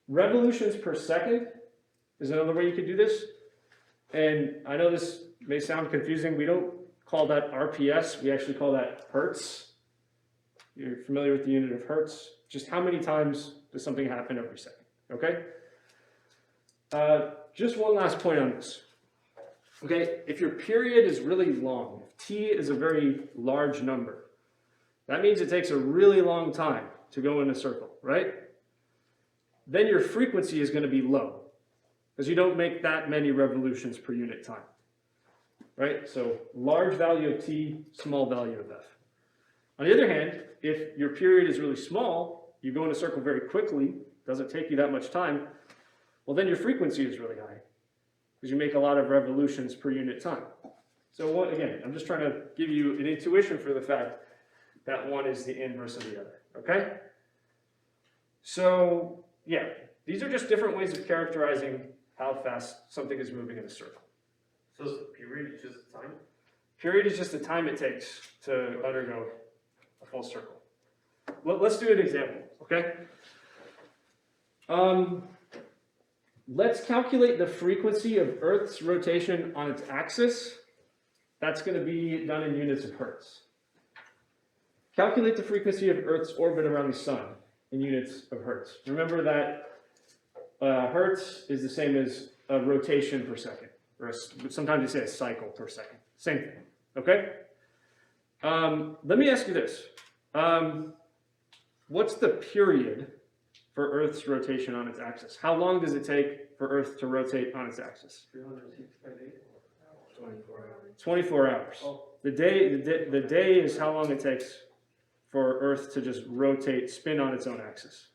Revolutions per second is another way you could do this. And I know this may sound confusing. We don't call that RPS. We actually call that Hertz. You're familiar with the unit of Hertz. Just how many times does something happen every second, okay? Just one last point on this. Okay, if your period is really long, if t is a very large number, That means it takes a really long time to go in a circle, right? Then your frequency is going to be low because you don't make that many revolutions per unit time, right? So large value of t, small value of f. On the other hand, if your period is really small, you go in a circle very quickly, doesn't take you that much time, well then your frequency is really high because you make a lot of revolutions per unit time. So again, I'm just trying to give you an intuition for the fact that one is the inverse of the other, okay? So yeah, these are just different ways of characterizing how fast something is moving in a circle. So is the period just time? Period is just the time it takes to undergo a full circle. Let's do an example, okay? Let's calculate the frequency of Earth's rotation on its axis. That's going to be done in units of hertz. Calculate the frequency of Earth's orbit around the sun in units of hertz. Remember that hertz is the same as a rotation per second, or sometimes they say a cycle per second. Same thing, okay? Let me ask you this. What's the period for Earth's rotation on its axis? How long does it take for Earth to rotate on its axis? 365 days. 24 hours. 24 hours. Oh. The day is how long it takes for Earth to just rotate, spin on its own axis.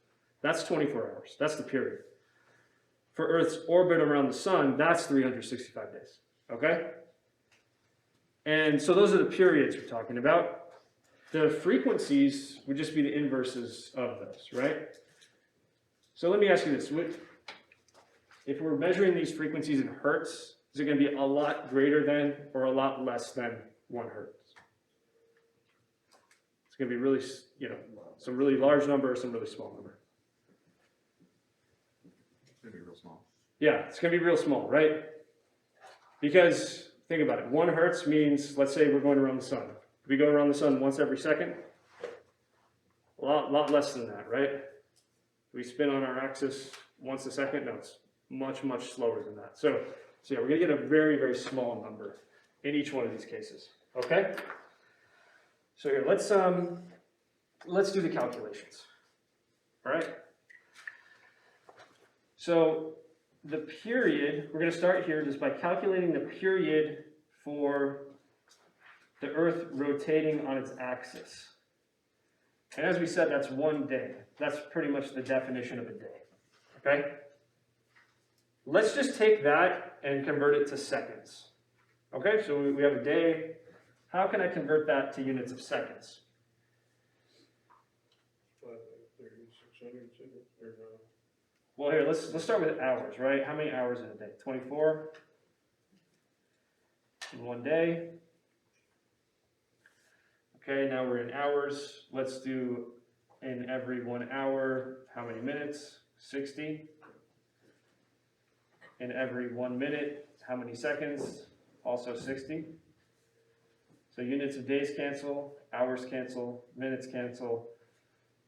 That's 24 hours. That's the period. For Earth's orbit around the sun, that's 365 days. Okay? And so those are the periods we're talking about. The frequencies would just be the inverses of those, right? So let me ask you this. If we're measuring these frequencies in hertz, is it going to be a lot greater than or a lot less than 1 hertz? It's going to be really, some really large number or some really small number. It's gonna be real small. Yeah, it's going to be real small, right? Because think about it. 1 hertz means, let's say we're going around the sun. We go around the sun once every second. A lot less than that, right? We spin on our axis once a second. No, it's much, much slower than that. So yeah, we're going to get a very, very small number in each one of these cases. Okay? So here, let's do the calculations. All right? So the period, we're going to start here just by calculating the period for the Earth rotating on its axis. And as we said, that's 1 day. That's pretty much the definition of a day. Okay? Let's just take that and convert it to seconds. Okay, so we have a day. How can I convert that to units of seconds? 600 or no? Well, here, let's start with hours, right? How many hours in a day? 24 in 1 day. Okay, now we're in hours. Let's do in every 1 hour, how many minutes? 60. In every 1 minute, how many seconds? Also 60. So units of days cancel, hours cancel, minutes cancel,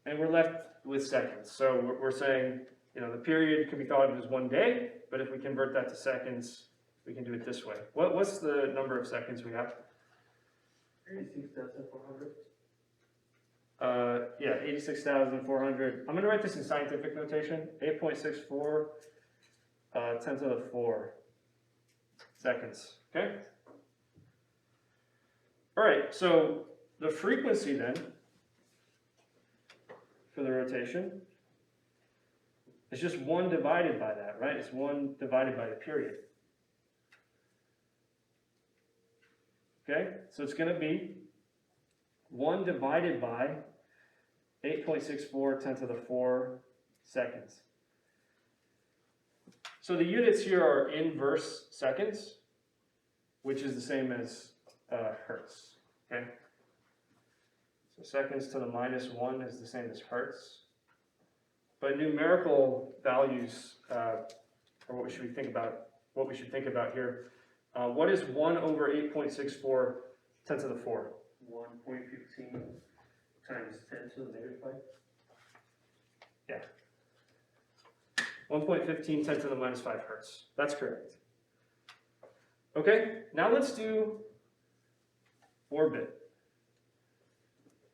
and we're left with seconds. So we're saying, the period could be thought of as 1 day, but if we convert that to seconds, we can do it this way. What's the number of seconds we have? 86,400. Yeah, 86,400. I'm going to write this in scientific notation. 8.64 10 to the 4 seconds. Okay? All right, so the frequency then for the rotation is just 1 divided by that, right? It's 1 divided by the period. Okay, so it's going to be 1 divided by 8.64 10 to the 4 seconds. So the units here are inverse seconds, which is the same as hertz. Okay, so seconds to the -1 is the same as hertz. But numerical values are what we should think about. What we should think about here. What is 1 over 8.64 10 to the 4? 1.15 times 10 to the -5. Yeah. 1.15 10 to the -5 hertz. That's correct. Okay, now let's do orbit.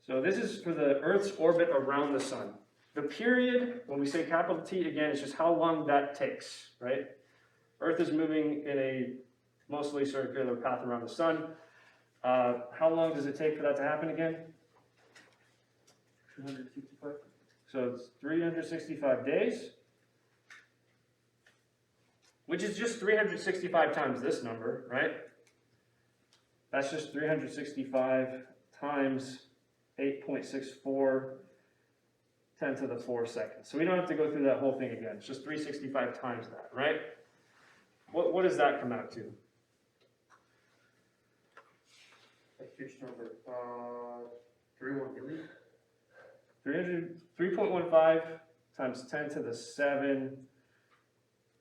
So this is for the Earth's orbit around the sun. The period, when we say capital T, again, is just how long that takes, right? Earth is moving in a mostly circular path around the sun. How long does it take for that to happen again? 365. So it's 365 days, which is just 365 times this number, right? That's just 365 times 8.64 10 to the 4 seconds. So we don't have to go through that whole thing again. It's just 365 times that, right? What does that come out to? A huge number. 3.1 billion? 3.15 times 10 to the 7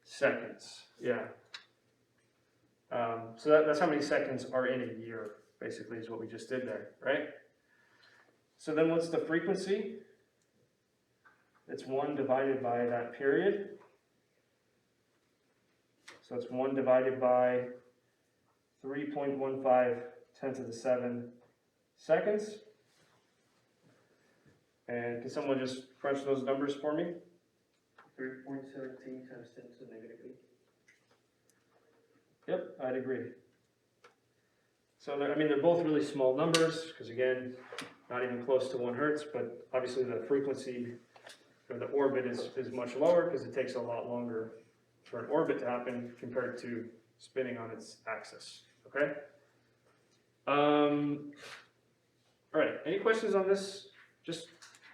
seconds. Yeah. So that's how many seconds are in a year, basically, is what we just did there, right? So then what's the frequency? It's 1 divided by that period. So it's 1 divided by 3.15 10 to the 7 seconds. And can someone just crunch those numbers for me? 3.17 times 10 to the negative 8. Yep, I'd agree. So, I mean, they're both really small numbers, because again, not even close to 1 hertz, but obviously the frequency or the orbit is much lower, because it takes a lot longer for an orbit to happen compared to spinning on its axis, okay? All right, any questions on this? Just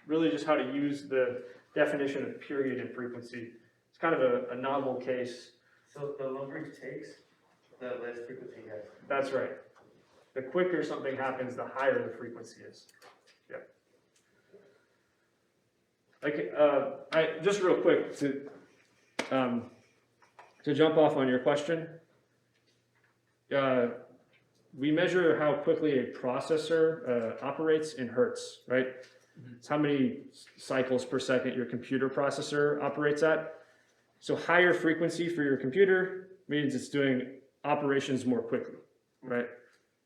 really just how to use the definition of period and frequency. It's kind of a novel case. So the longer it takes, the less frequency it has. That's right. The quicker something happens, the higher the frequency is. Yeah. Okay, just real quick to jump off on your question. We measure how quickly a processor operates in hertz, right? It's how many cycles per second your computer processor operates at. So higher frequency for your computer means it's doing operations more quickly, right?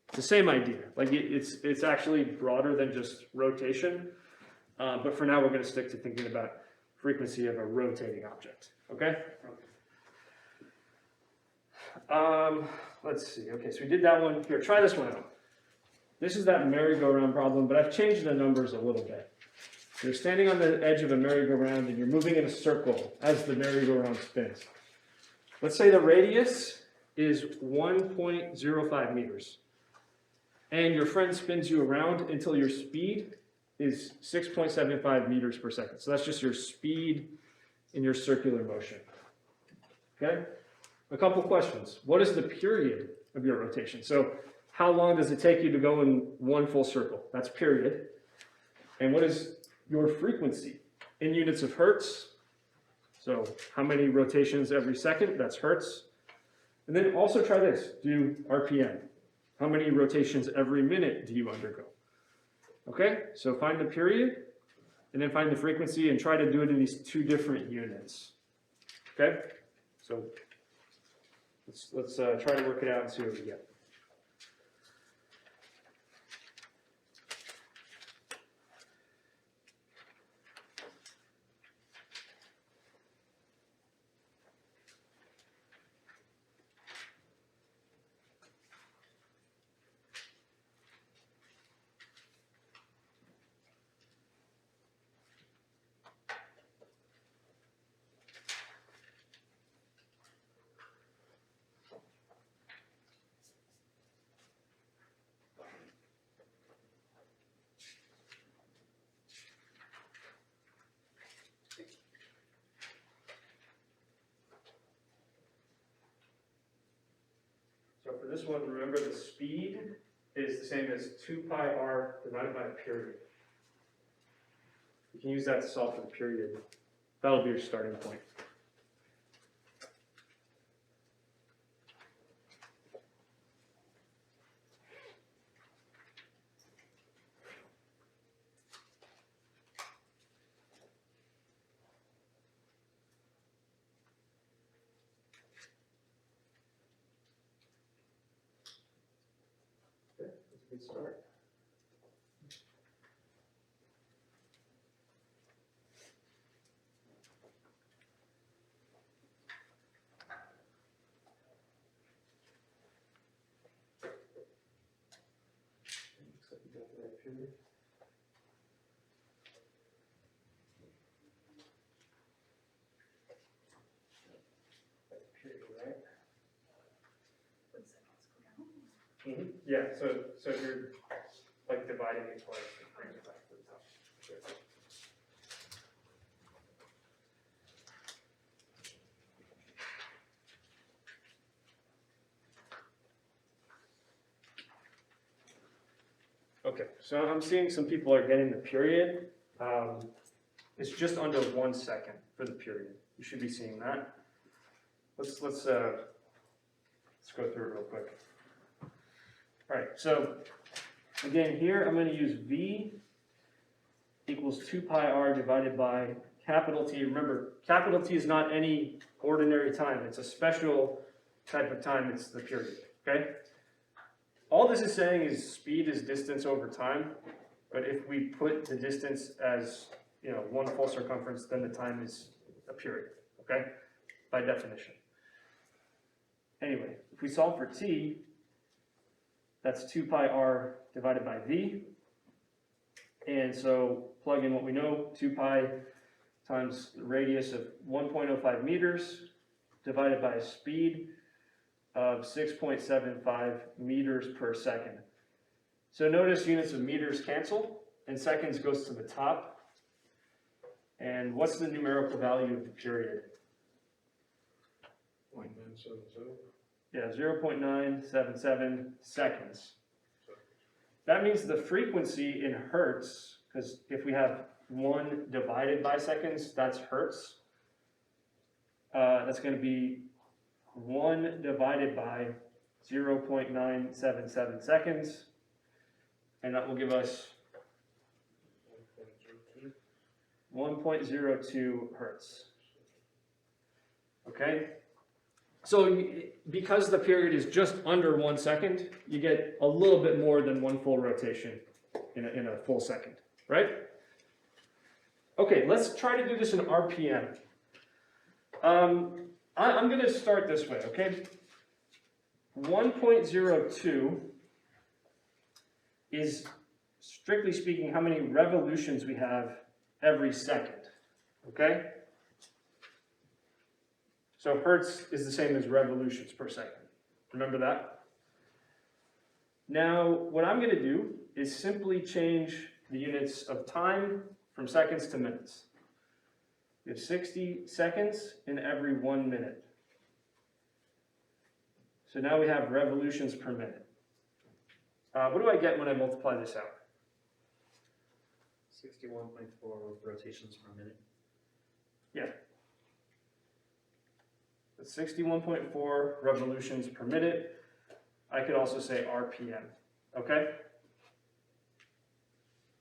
It's the same idea. Like it's actually broader than just rotation, but for now we're going to stick to thinking about frequency of a rotating object. Okay. Let's see. Okay, so we did that one. Here, try this one out. This is that merry-go-round problem, but I've changed the numbers a little bit. You're standing on the edge of a merry-go-round and you're moving in a circle as the merry-go-round spins. Let's say the radius is 1.05 meters. And your friend spins you around until your speed is 6.75 meters per second. So that's just your speed in your circular motion. Okay? A couple questions. What is the period of your rotation? So how long does it take you to go in one full circle? That's period. And what is your frequency in units of hertz? So how many rotations every second? That's hertz. And then also try this. Do RPM. How many rotations every minute do you undergo? Okay, so find the period, and then find the frequency, and try to do it in these 2 different units. Okay, so let's try to work it out and see what we get. So for this one, remember the speed is the same as 2 pi r divided by a period. You can use that to solve for the period. That'll be your starting point. Okay, that's a good start. Period, right? Yeah, so if you're like dividing it twice, it brings it back to the top. Sure. Okay, so I'm seeing some people are getting the period. It's just under 1 second for the period. You should be seeing that. Let's go through it real quick. All right, so again here I'm going to use V equals 2 pi r divided by capital T. Remember, capital T is not any ordinary time. It's a special type of time. It's the period, okay? All this is saying is speed is distance over time, but if we put the distance as, 1 full circumference, then the time is a period, okay? By definition. Anyway, if we solve for t, that's 2 pi r divided by v. And so plug in what we know, 2 pi times the radius of 1.05 meters divided by a speed of 6.75 meters per second. So notice units of meters cancel, and seconds goes to the top. And what's the numerical value of the period? 0.977. Yeah, 0.977 seconds. That means the frequency in hertz, because if we have 1 divided by seconds, that's hertz. That's going to be 1 divided by 0.977 seconds, and that will give us 1.02 hertz. Okay? So because the period is just under 1 second, you get a little bit more than 1 full rotation in a full second, right? Okay, let's try to do this in RPM. I'm going to start this way, okay? 1.02 is, strictly speaking, how many revolutions we have every second, okay? So hertz is the same as revolutions per second. Remember that? Now, what I'm going to do is simply change the units of time from seconds to minutes. We have 60 seconds in every 1 minute. So now we have revolutions per minute. What do I get when I multiply this out? 61.4 rotations per minute. Yeah. That's 61.4 revolutions per minute. I could also say RPM, okay?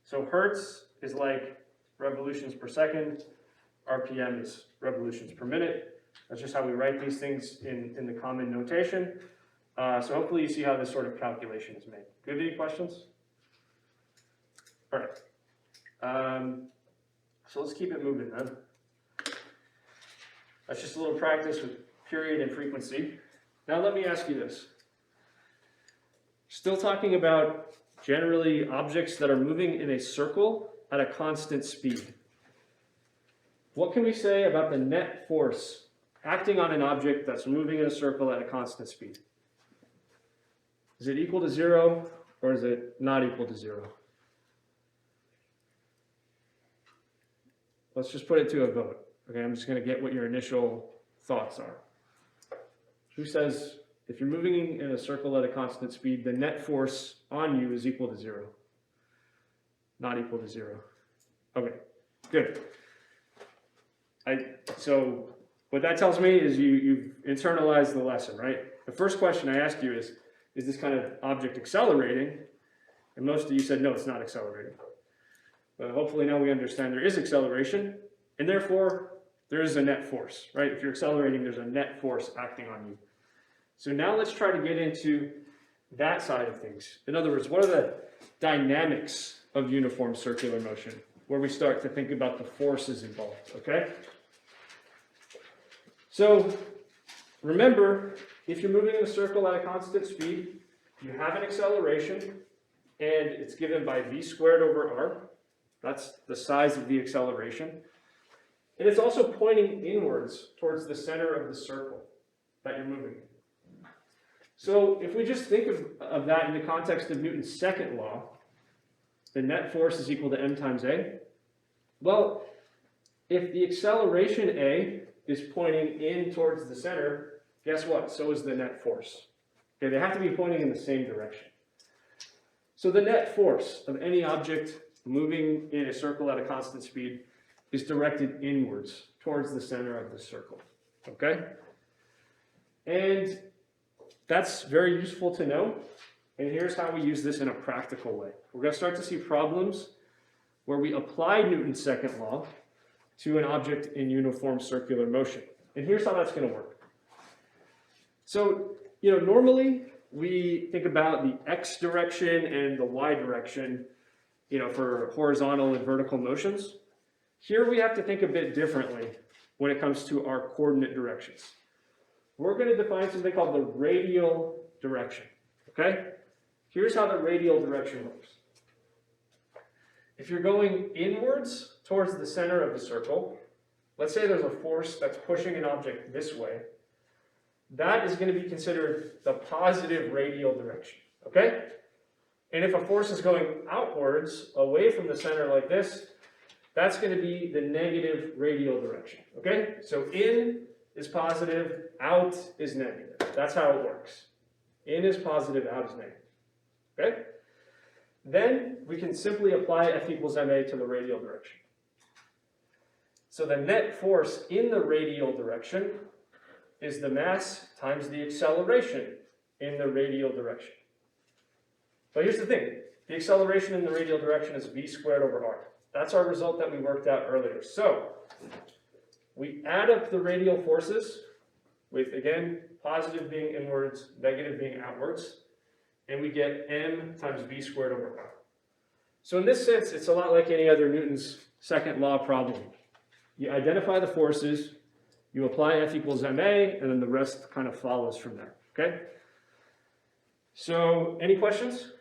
So hertz is like revolutions per second. RPM is revolutions per minute. That's just how we write these things in the common notation. So hopefully you see how this sort of calculation is made. Good, any questions? All right. So let's keep it moving then. That's just a little practice with period and frequency. Now let me ask you this. Still talking about generally objects that are moving in a circle at a constant speed. What can we say about the net force acting on an object that's moving in a circle at a constant speed? Is it equal to 0 or is it not equal to 0? Let's just put it to a vote. Okay, I'm just going to get what your initial thoughts are. Who says if you're moving in a circle at a constant speed, the net force on you is equal to 0? Not equal to 0. Okay, good. So what that tells me is you've internalized the lesson, right? The first question I asked you is this kind of object accelerating? And most of you said, no, it's not accelerating. But hopefully now we understand there is acceleration, and therefore there is a net force, right? If you're accelerating, there's a net force acting on you. So now let's try to get into that side of things. In other words, what are the dynamics of uniform circular motion, where we start to think about the forces involved, okay? So remember, if you're moving in a circle at a constant speed, you have an acceleration, and it's given by v squared over r. That's the size of the acceleration. And it's also pointing inwards towards the center of the circle that you're moving in. So if we just think of that in the context of Newton's second law, the net force is equal to m times a. Well, if the acceleration a is pointing in towards the center, guess what? So is the net force. Okay, they have to be pointing in the same direction. So the net force of any object moving in a circle at a constant speed is directed inwards towards the center of the circle. Okay? And that's very useful to know. And here's how we use this in a practical way. We're going to start to see problems where we apply Newton's second law to an object in uniform circular motion. And here's how that's going to work. So, normally we think about the x direction and the y direction, for horizontal and vertical motions. Here we have to think a bit differently when it comes to our coordinate directions. We're going to define something called the radial direction, okay? Here's how the radial direction works. If you're going inwards towards the center of the circle, let's say there's a force that's pushing an object this way, that is going to be considered the positive radial direction, okay? And if a force is going outwards, away from the center like this, that's going to be the negative radial direction, okay? So in is positive, out is negative. That's how it works. In is positive, out is negative, okay? Then we can simply apply F equals ma to the radial direction. So the net force in the radial direction is the mass times the acceleration in the radial direction. But here's the thing. The acceleration in the radial direction is v squared over r. That's our result that we worked out earlier. So we add up the radial forces with, again, positive being inwards, negative being outwards, and we get m times v squared over r. So in this sense, it's a lot like any other Newton's second law problem. You identify the forces, you apply F equals ma, and then the rest kind of follows from there, okay? So, any questions?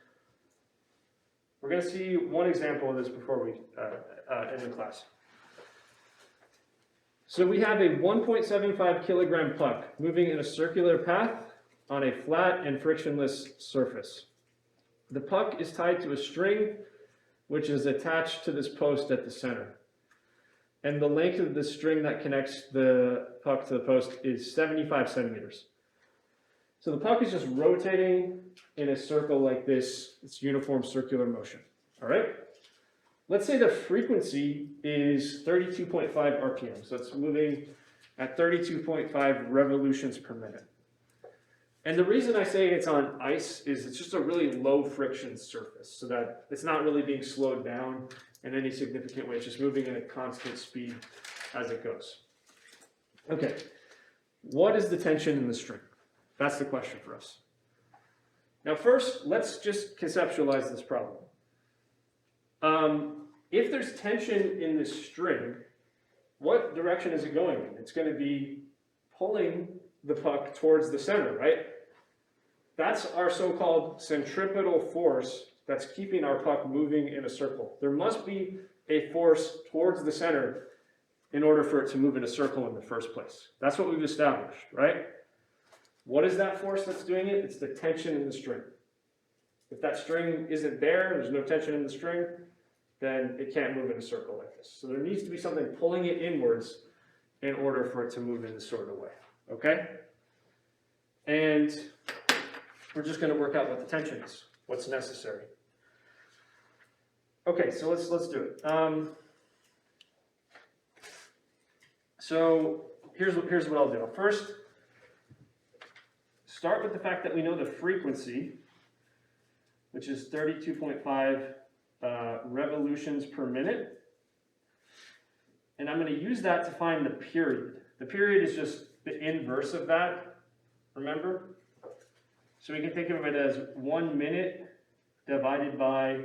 We're going to see one example of this before we end the class. So we have a 1.75 kilogram puck moving in a circular path on a flat and frictionless surface. The puck is tied to a string which is attached to this post at the center. And the length of the string that connects the puck to the post is 75 centimeters. So the puck is just rotating in a circle like this. It's uniform circular motion. All right? Let's say the frequency is 32.5 RPM. So it's moving at 32.5 revolutions per minute. And the reason I say it's on ice is it's just a really low friction surface, so that it's not really being slowed down in any significant way. It's just moving at a constant speed as it goes. Okay, what is the tension in the string? That's the question for us. Now first, let's just conceptualize this problem. If there's tension in this string, what direction is it going in? It's going to be pulling the puck towards the center, right? That's our so-called centripetal force that's keeping our puck moving in a circle. There must be a force towards the center in order for it to move in a circle in the first place. That's what we've established, right? What is that force that's doing it? It's the tension in the string. If that string isn't there, there's no tension in the string, then it can't move in a circle like this. So there needs to be something pulling it inwards in order for it to move in this sort of way, okay? And we're just going to work out what the tension is, what's necessary. Okay, so let's do it. So here's what I'll do. I'll first start with the fact that we know the frequency, which is 32.5 revolutions per minute. And I'm going to use that to find the period. The period is just the inverse of that, remember? So we can think of it as 1 minute divided by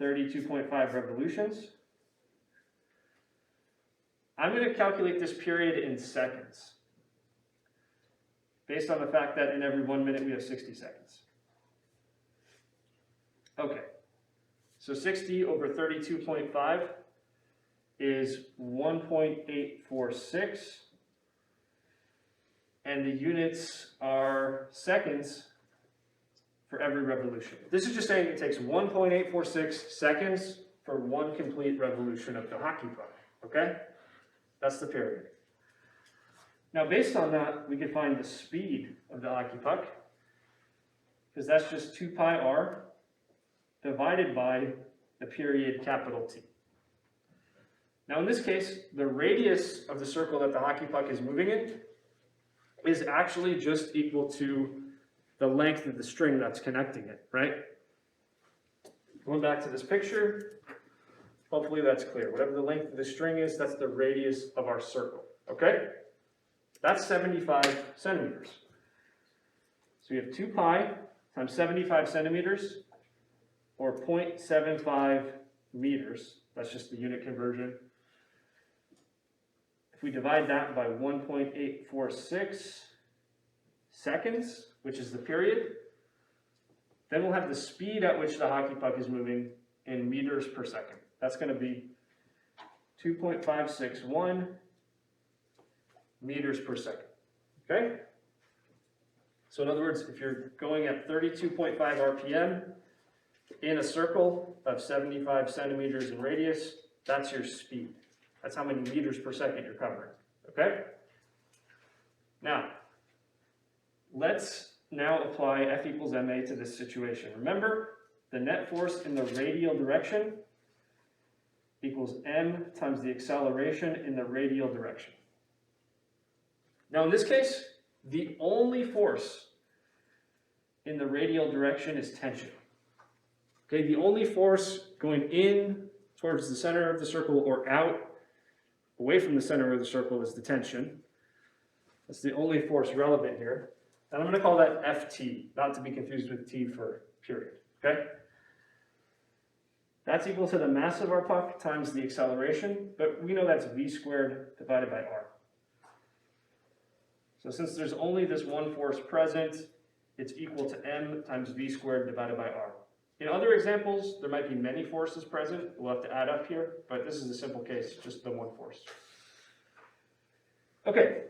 32.5 revolutions. I'm going to calculate this period in seconds, based on the fact that in every 1 minute we have 60 seconds. Okay. So 60 over 32.5 is 1.846. And the units are seconds for every revolution. This is just saying it takes 1.846 seconds for one complete revolution of the hockey puck, okay? That's the period. Now, based on that, we can find the speed of the hockey puck, because that's just 2 pi r divided by the period capital T. Now, in this case, the radius of the circle that the hockey puck is moving in is actually just equal to the length of the string that's connecting it, right? Going back to this picture, hopefully that's clear. Whatever the length of the string is, that's the radius of our circle, okay? That's 75 centimeters. So we have 2 pi times 75 centimeters, or 0.75 meters. That's just the unit conversion. If we divide that by 1.846 seconds, which is the period, then we'll have the speed at which the hockey puck is moving in meters per second. That's going to be 2.561 meters per second, okay? So in other words, if you're going at 32.5 RPM in a circle of 75 centimeters in radius, that's your speed. That's how many meters per second you're covering, okay? Now, let's now apply F equals ma to this situation. Remember, the net force in the radial direction equals m times the acceleration in the radial direction. Now, in this case, the only force in the radial direction is tension. Okay, the only force going in towards the center of the circle or out away from the center of the circle is the tension. That's the only force relevant here. And I'm going to call that Ft, not to be confused with T for period, okay? That's equal to the mass of our puck times the acceleration, but we know that's v squared divided by r. So since there's only this one force present, it's equal to m times v squared divided by r. In other examples, there might be many forces present. We'll have to add up here, but this is a simple case, just the one force. Okay,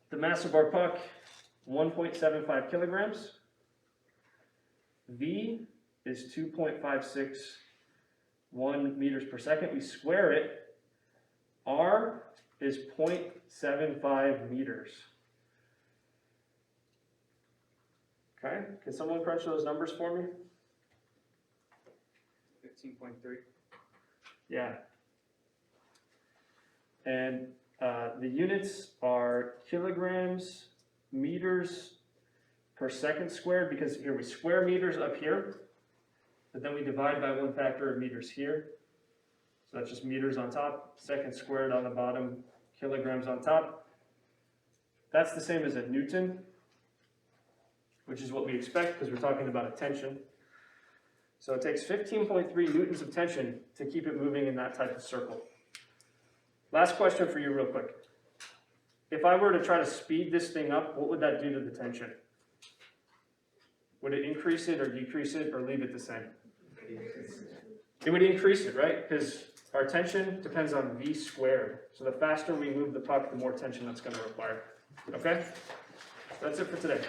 the mass of our puck, 1.75 kilograms. V is 2.561 meters per second. We square it. R is 0.75 meters. Okay, can someone crunch those numbers for me? 15.3. Yeah. And the units are kilograms, meters per second squared, because here we square meters up here, but then we divide by 1 factor of meters here. So that's just meters on top, second squared on the bottom, kilograms on top. That's the same as a Newton, which is what we expect because we're talking about a tension. So it takes 15.3 newtons of tension to keep it moving in that type of circle. Last question for you real quick. If I were to try to speed this thing up, what would that do to the tension? Would it increase it or decrease it or leave it the same? It would increase it, right? Because our tension depends on v squared. So the faster we move the puck, the more tension that's going to require. Okay? That's it for today.